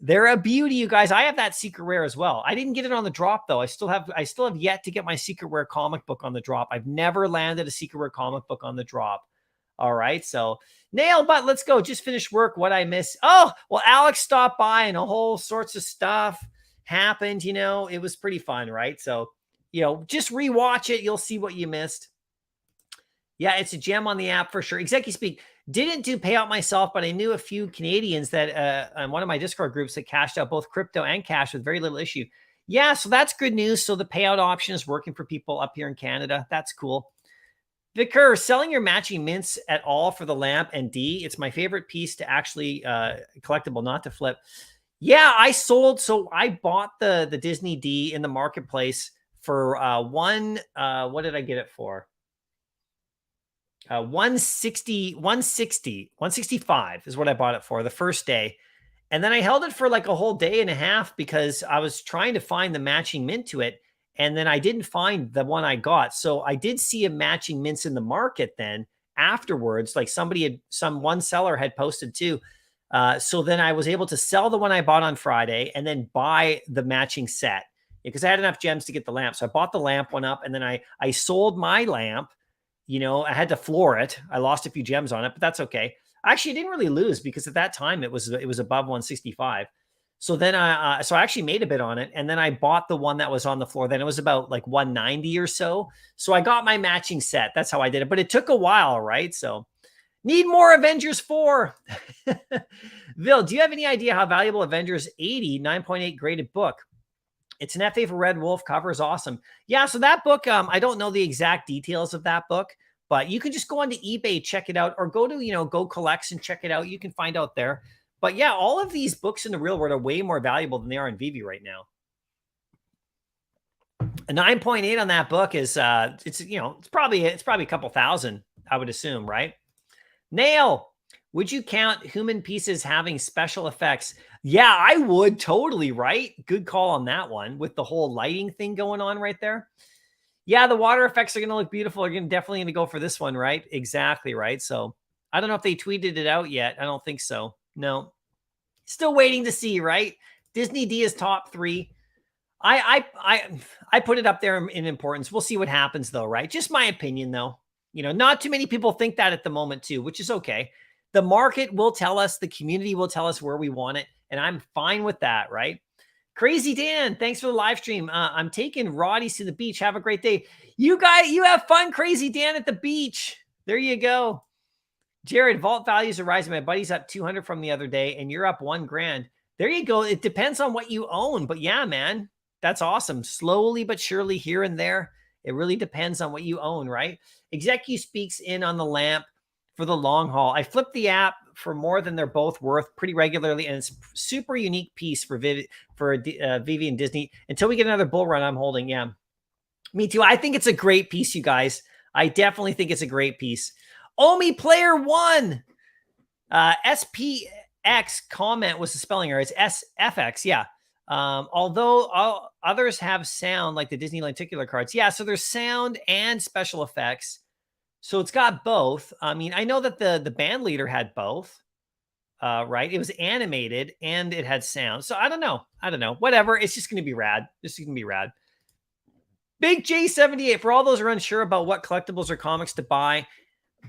They're a beauty, you guys. I have that Secret Rare as well. I didn't get it on the drop, though. I still have yet to get my Secret Rare comic book on the drop. I've never landed a Secret Rare comic book on the drop. All right, so nail, but let's go. Just finished work. What I miss? Oh, well, Alex stopped by and a whole sorts of stuff happened. It was pretty fun, right? So, just rewatch it. You'll see what you missed. Yeah, it's a gem on the app for sure. Executive Speak. Didn't do payout myself, but I knew a few Canadians that on one of my Discord groups that cashed out both crypto and cash with very little issue. Yeah, so that's good news. So the payout option is working for people up here in Canada. That's cool. Vicar, selling your matching mints at all for the lamp and D. It's my favorite piece to actually collectible, not to flip. Yeah, I sold. So I bought the Disney D in the marketplace for what did I get it for? 165 is what I bought it for the first day. And then I held it for like a whole day and a half because I was trying to find the matching mint to it. And then I didn't find the one I got. So I did see a matching mints in the market then afterwards, like one seller had posted too. So then I was able to sell the one I bought on Friday and then buy the matching set because I had enough gems to get the lamp. So I bought the lamp one up and then I sold my lamp. I had to floor it. I lost a few gems on it, but that's okay. Actually, I didn't really lose because at that time it was above 165. So then so I actually made a bid on it, and then I bought the one that was on the floor. Then it was about like 190 or so. So I got my matching set. That's how I did it. But it took a while, right? So need more Avengers 4. Vil, do you have any idea how valuable Avengers 80 9.8 graded book? It's an FA for Red Wolf. Cover is awesome. Yeah, so that book, I don't know the exact details of that book, but you can just go onto eBay, check it out, or go to, Go Collects and check it out. You can find out there. But yeah, all of these books in the real world are way more valuable than they are in Veve right now. A 9.8 on that book is it's probably a couple thousand, I would assume, right? Nail, would you count human pieces having special effects? Yeah, I would totally, right? Good call on that one with the whole lighting thing going on right there. Yeah, the water effects are going to look beautiful. You're definitely going to go for this one, right? Exactly, right? So I don't know if they tweeted it out yet. I don't think so. No. Still waiting to see, right? Disney D is top 3. I put it up there in importance. We'll see what happens though, right? Just my opinion though. Not too many people think that at the moment too, which is okay. The market will tell us, the community will tell us where we want it, and I'm fine with that, right? Crazy Dan, thanks for the live stream. I'm taking Roddy's to the beach. Have a great day. You have fun, Crazy Dan, at the beach. There you go. Jared, vault values are rising. My buddy's up 200 from the other day, and you're up $1,000. There you go. It depends on what you own, but yeah, man, that's awesome. Slowly but surely here and there. It really depends on what you own, right? Execu speaks in on the lamp for the long haul. I flip the app for more than they're both worth pretty regularly, and it's super unique piece for Veve and Disney. Until we get another bull run, I'm holding. Yeah, me too. I think it's a great piece, you guys. I definitely think it's a great piece. Omi Player 1. SPX comment was the spelling error. It's SFX. Yeah. Although others have sound like the Disney lenticular cards. Yeah. So there's sound and special effects. So it's got both. I mean, I know that the band leader had both. Right. It was animated and it had sound. So I don't know. Whatever. It's just going to be rad. This is going to be rad. Big J78. For all those who are unsure about what collectibles or comics to buy,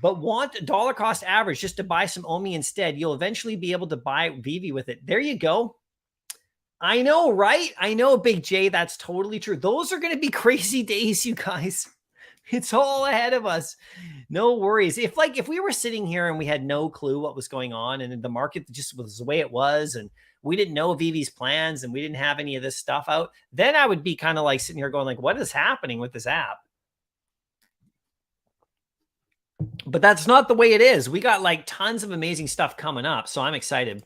but want a dollar cost average just to buy some Omi instead, you'll eventually be able to buy Veve with it. There you go. I know, right? I know, Big J. That's totally true. Those are going to be crazy days, you guys. It's all ahead of us. No worries. If we were sitting here and we had no clue what was going on and the market just was the way it was and we didn't know Veve's plans and we didn't have any of this stuff out, then I would be kind of like sitting here going like, what is happening with this app? But that's not the way it is. We got like tons of amazing stuff coming up. So I'm excited.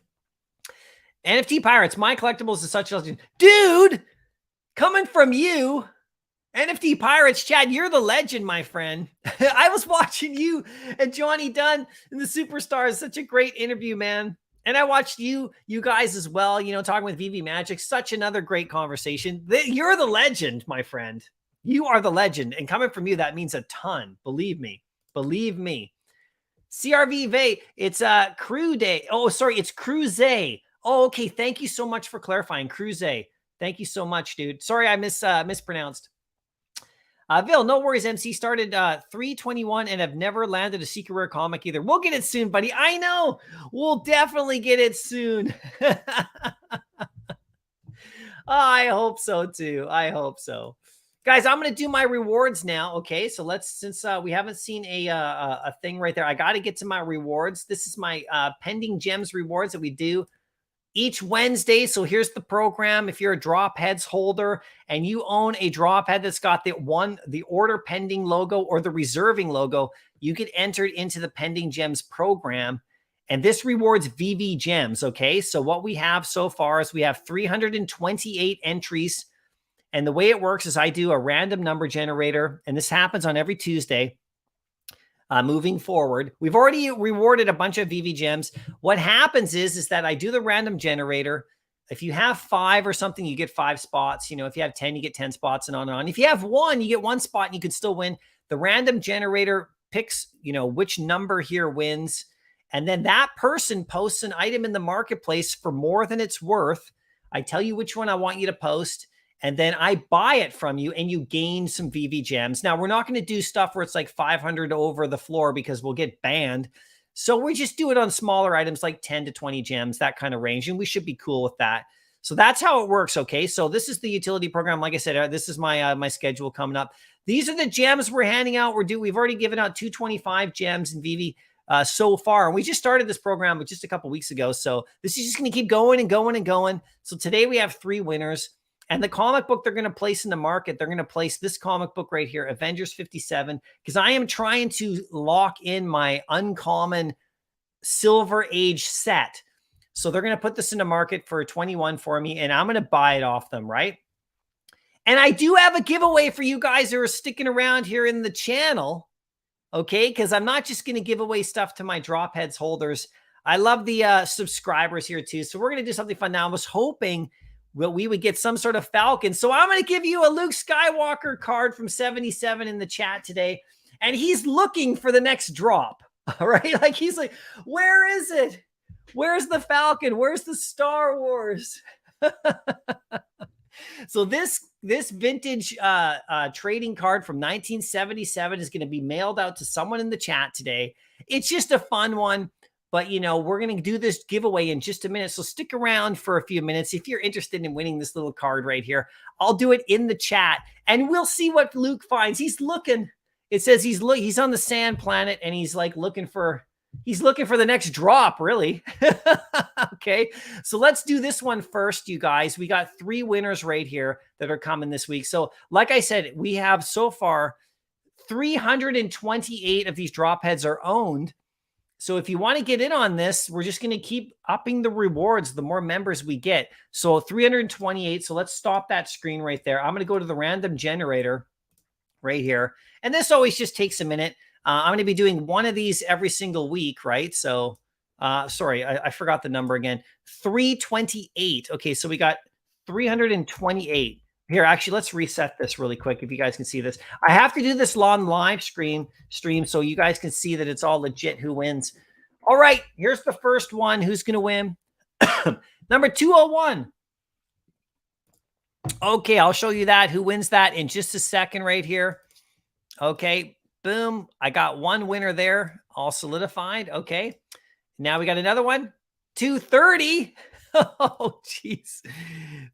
NFT Pirates, Mycollectables is such a legend. Dude, coming from you, NFT Pirates, Chad, you're the legend, my friend. I was watching you and Johnny Dunn and the Superstars. Such a great interview, man. And I watched you guys as well, talking with Veve Magic. Such another great conversation. You're the legend, my friend. You are the legend. And coming from you, that means a ton. Believe me. Believe me. CRV Veve, it's Crew Day. Oh, sorry, it's Cruise. Oh, okay. Thank you so much for clarifying. Cruise. Thank you so much, dude. Sorry, I mispronounced. Vil, no worries. MC started 321 and have never landed a secret rare comic either. We'll get it soon, buddy. I know. We'll definitely get it soon. I hope so too. I hope so. Guys, I'm going to do my rewards now. Okay, so since we haven't seen a thing right there, I got to get to my rewards. This is my pending gems rewards that we do each Wednesday. So here's the program. If you're a drop heads holder and you own a drop head that's got the order pending logo or the reserving logo, you get entered into the pending gems program. And this rewards Veve gems. Okay, so what we have so far is we have 328 entries. And the way it works is I do a random number generator, and this happens on every Tuesday. Moving forward, we've already rewarded a bunch of Veve gems. What happens is that I do the random generator. If you have 5 or something, you get 5 spots. If you have 10, you get 10 spots, and on and on. If you have 1, you get 1 spot, and you could still win. The random generator picks, which number here wins, and then that person posts an item in the marketplace for more than it's worth. I tell you which one I want you to post. And then I buy it from you and you gain some Veve gems. Now, we're not going to do stuff where it's like 500 over the floor because we'll get banned. So we just do it on smaller items like 10 to 20 gems, that kind of range. And we should be cool with that. So that's how it works. Okay. So this is the utility program. Like I said, this is my, my schedule coming up. These are the gems we're handing out. We've already given out 225 gems in Veve so far. And we just started this program just a couple weeks ago. So this is just going to keep going and going and going. So today we have 3 winners. And the comic book they're going to place in the market, they're going to place this comic book right here, Avengers 57, because I am trying to lock in my uncommon Silver Age set. So they're going to put this in the market for 21 for me, and I'm going to buy it off them, right? And I do have a giveaway for you guys who are sticking around here in the channel, okay? Because I'm not just going to give away stuff to my drop heads holders. I love the subscribers here too. So we're going to do something fun now. I was hoping we would get some sort of Falcon. So I'm going to give you a Luke Skywalker card from 77 in the chat today. And he's looking for the next drop. All right. Like he's like, where is it? Where's the Falcon? Where's the Star Wars? So this vintage trading card from 1977 is going to be mailed out to someone in the chat today. It's just a fun one. But, you know, we're going to do this giveaway in just a minute. So stick around for a few minutes. If you're interested in winning this little card right here, I'll do it in the chat and we'll see what Luke finds. He's looking. It says he's on the sand planet and he's like looking for the next drop, really. Okay. So let's do this one first, you guys. We got 3 winners right here that are coming this week. So like I said, we have so far 328 of these drop heads are owned. So if you want to get in on this, we're just going to keep upping the rewards the more members we get. So 328. So let's stop that screen right there. I'm going to go to the random generator right here. And this always just takes a minute. I'm going to be doing one of these every single week, right? So, sorry, I forgot the number again. 328. Okay, so we got 328. Here, actually, let's reset this really quick if you guys can see this. I have to do this on live stream so you guys can see that it's all legit who wins. All right, here's the first one. Who's going to win? Number 201. Okay, I'll show you that. Who wins that in just a second right here. Okay, boom. I got one winner there, all solidified. Okay, now we got another one. 230. Oh, jeez.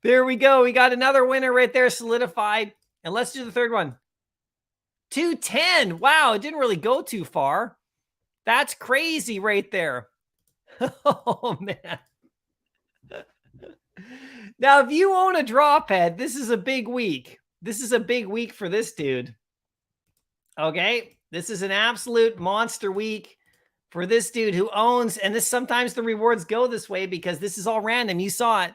There we go. We got another winner right there solidified. And let's do the third one. 210. Wow, it didn't really go too far. That's crazy right there. Oh, man. Now, if you own a drop head, this is a big week. This is a big week for this dude. Okay? This is an absolute monster week for this dude who owns, and this sometimes the rewards go this way because this is all random. You saw it.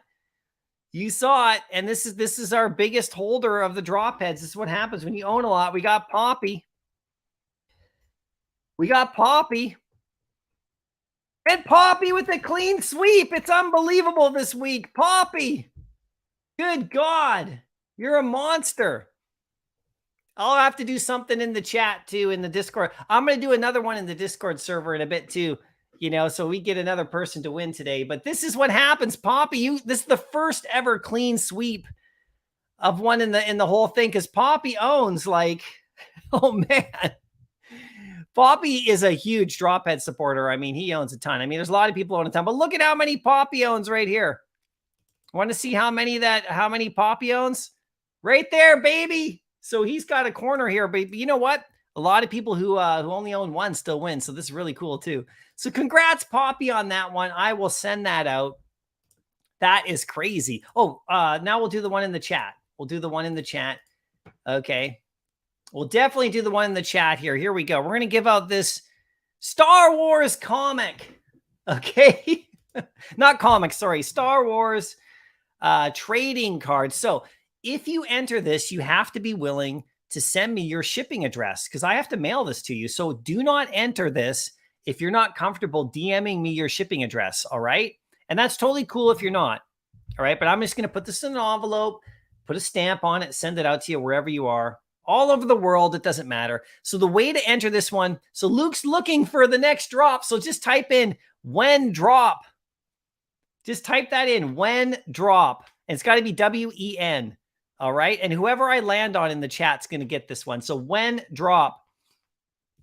You saw it. And this is our biggest holder of the drop heads. This is what happens when you own a lot. We got Poppy. We got Poppy. And Poppy with a clean sweep. It's unbelievable this week. Poppy. Good God. You're a monster. I'll have to do something in the chat too, in the Discord. I'm going to do another one in the Discord server in a bit too, you know, so we get another person to win today. But this is what happens, Poppy. This is the first ever clean sweep of one in the whole thing because Poppy owns like, oh man. Poppy is a huge drop head supporter. I mean, he owns a ton. I mean, there's a lot of people own a ton, but look at how many Poppy owns right here. Want to see how many Poppy owns? Right there, baby. So he's got a corner here, but you know what? A lot of people who only own one still win. So this is really cool too. So congrats, Poppy, on that one. I will send that out. That is crazy. Oh, now we'll do the one in the chat. We'll do the one in the chat. Okay. We'll definitely do the one in the chat here. Here we go. We're going to give out this Star Wars comic. Okay. Not comic, sorry. Star Wars trading card. So if you enter this, you have to be willing to send me your shipping address because I have to mail this to you. So do not enter this if you're not comfortable DMing me your shipping address. All right. And that's totally cool if you're not. All right. But I'm just going to put this in an envelope, put a stamp on it, send it out to you wherever you are. All over the world. It doesn't matter. So the way to enter this one. So Luke's looking for the next drop. So just type in when drop. Just type that in when drop. And it's got to be WEN. All right. And whoever I land on in the chat's going to get this one. So when drop,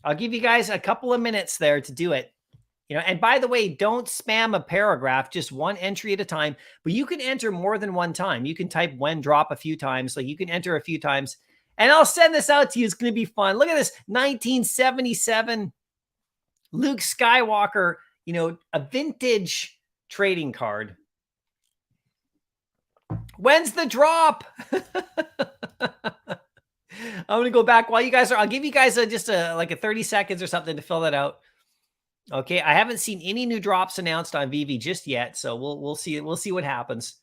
I'll give you guys a couple of minutes there to do it. You know, and by the way, don't spam a paragraph, just one entry at a time, but you can enter more than one time. You can type when drop a few times. So you can enter a few times and I'll send this out to you. It's going to be fun. Look at this 1977 Luke Skywalker, you know, a vintage trading card. When's the drop? I'm going to go back while you guys are, I'll give you guys just like a 30 seconds or something to fill that out. Okay. I haven't seen any new drops announced on Veve just yet. So we'll see. We'll see what happens.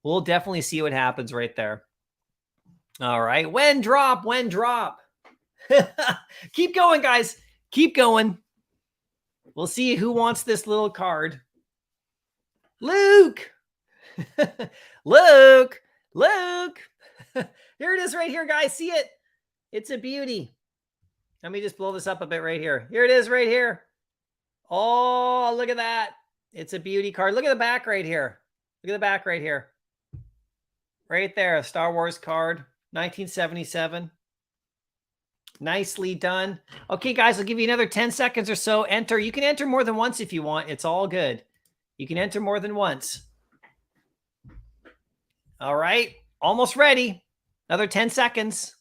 We'll definitely see what happens right there. All right. When drop. Keep going, guys. Keep going. We'll see who wants this little card. Luke. Luke. Here it is right here, guys. See it? It's a beauty. Let me just blow this up a bit right here. Here it is right here. Oh, look at that. It's a beauty card. Look at the back right here. Look at the back right here. Right there. A Star Wars card. 1977. Nicely done. Okay, guys, I'll give you another 10 seconds or so. Enter. You can enter more than once if you want. It's all good. You can enter more than once. All right. Almost ready. Another 10 seconds.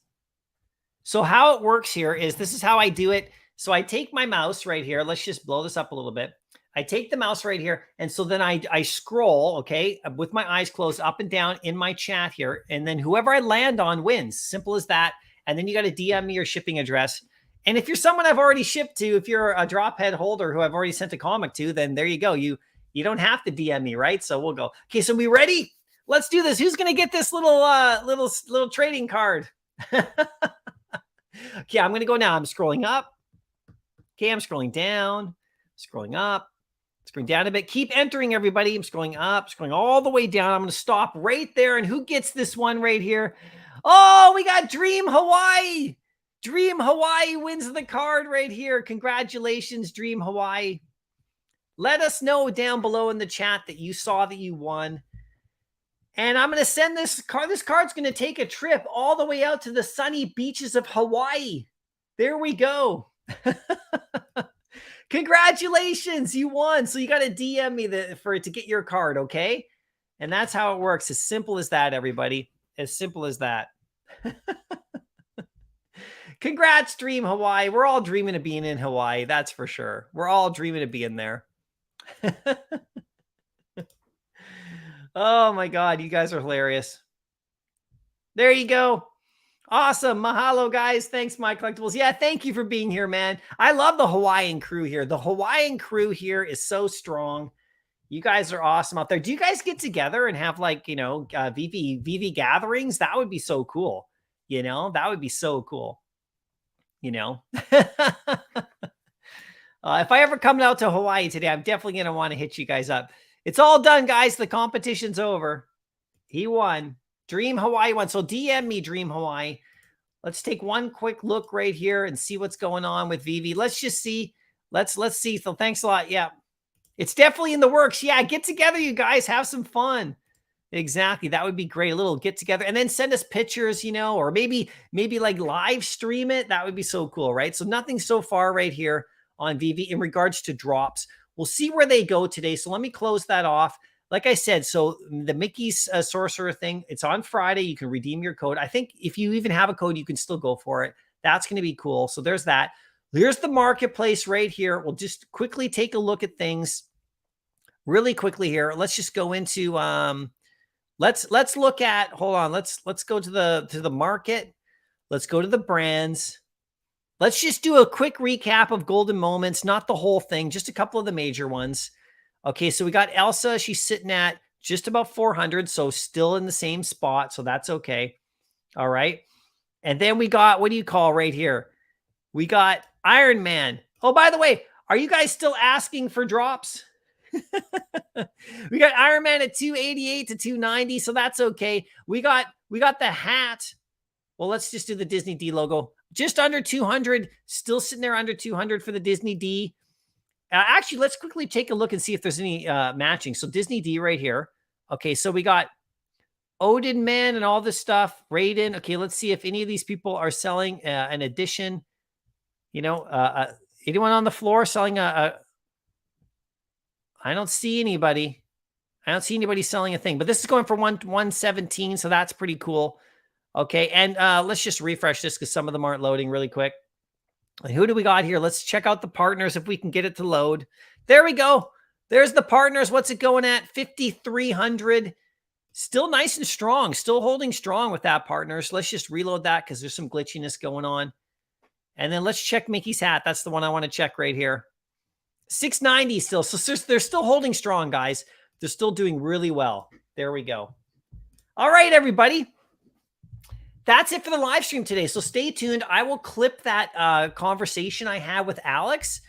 So how it works here is this is how I do it. So I take my mouse right here. Let's just blow this up a little bit. I take the mouse right here. And so then I scroll, okay, with my eyes closed up and down in my chat here. And then whoever I land on wins. Simple as that. And then you got to DM me your shipping address. And if you're someone I've already shipped to, if you're a drop head holder who I've already sent a comic to, then there you go. You don't have to DM me, right? So we'll go. Okay, so we ready? Let's do this. Who's going to get this little trading card? Okay, I'm going to go now. I'm scrolling up. Okay, I'm scrolling down, scrolling up, scrolling down a bit. Keep entering, everybody. I'm scrolling up, scrolling all the way down. I'm going to stop right there. And who gets this one right here? Oh, we got Dream Hawaii. Dream Hawaii wins the card right here. Congratulations, Dream Hawaii. Let us know down below in the chat that you saw that you won. And I'm going to send this card. This card's going to take a trip all the way out to the sunny beaches of Hawaii. There we go. Congratulations, you won. So you got to DM me for it to get your card, okay? And that's how it works. As simple as that, everybody. As simple as that. Congrats, Dream Hawaii. We're all dreaming of being in Hawaii. That's for sure. We're all dreaming of being there. Oh my God, you guys are hilarious. There you go. Awesome. Mahalo, guys. Thanks, Mycollectables. Yeah, thank you for being here, man. I love the Hawaiian crew here. The Hawaiian crew here is so strong. You guys are awesome out there. Do you guys get together and have like, you know, Veve gatherings? That would be so cool. You know, that would be so cool. You know, if I ever come out to Hawaii today, I'm definitely going to want to hit you guys up. It's all done, guys. The competition's over. He won. Dream Hawaii won. So DM me, Dream Hawaii. Let's take one quick look right here and see what's going on with Veve. Let's just see. Let's see. So thanks a lot. Yeah. It's definitely in the works. Yeah. Get together, you guys. Have some fun. Exactly. That would be great. A little get together and then send us pictures, you know, or maybe like live stream it. That would be so cool, right? So nothing so far right here on Veve in regards to drops. We'll see where they go today. So let me close that off. Like I said, so the Mickey's Sorcerer thing, it's on Friday. You can redeem your code. I think if you even have a code, you can still go for it. That's going to be cool. So there's that. Here's the marketplace right here. We'll just quickly take a look at things really quickly here. Let's just go into, let's look at, hold on. Let's go to the market. Let's go to the brands. Let's just do a quick recap of golden moments, not the whole thing, just a couple of the major ones. Okay, so we got Elsa. She's sitting at just about 400, so still in the same spot, so that's okay. All right. And then we got, what do you call right here? We got Iron Man. Oh, by the way, are you guys still asking for drops? We got Iron Man at 288 to 290, so that's okay. We got the hat. Well, let's just do the Disney D logo. Just under 200, still sitting there under 200 for the Disney D. Actually, let's quickly take a look and see if there's any matching. So Disney D right here. Okay, so we got Odin Man and all this stuff. Raiden. Okay, let's see if any of these people are selling an edition. You know, anyone on the floor selling a I don't see anybody. I don't see anybody selling a thing, but this is going for 117, so that's pretty cool. Okay, and let's just refresh this because some of them aren't loading really quick. Who do we got here? Let's check out the partners if we can get it to load. There we go. There's the partners. What's it going at? 5,300. Still nice and strong. Still holding strong with that, partners. Let's just reload that because there's some glitchiness going on. And then let's check Mickey's hat. That's the one I want to check right here. 690 still. So they're still holding strong, guys. They're still doing really well. There we go. All right, everybody. That's it for the live stream today. So stay tuned. I will clip that conversation I had with Alex,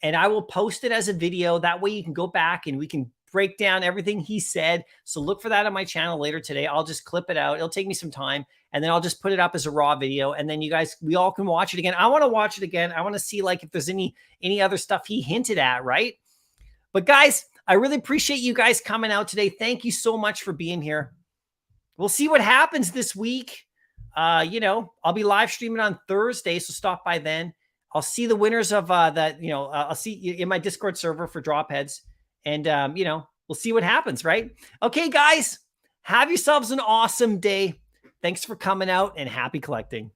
and I will post it as a video. That way you can go back and we can break down everything he said. So look for that on my channel later today. I'll just clip it out. It'll take me some time, and then I'll just put it up as a raw video. And then you guys, we all can watch it again. I want to watch it again. I want to see like if there's any other stuff he hinted at, right? But guys, I really appreciate you guys coming out today. Thank you so much for being here. We'll see what happens this week. I'll be live streaming on Thursday, so stop by then. I'll see the winners of that. I'll see you in my Discord server for drop heads, and we'll see what happens, right? Okay, guys, have yourselves an awesome day. Thanks for coming out, and happy collecting.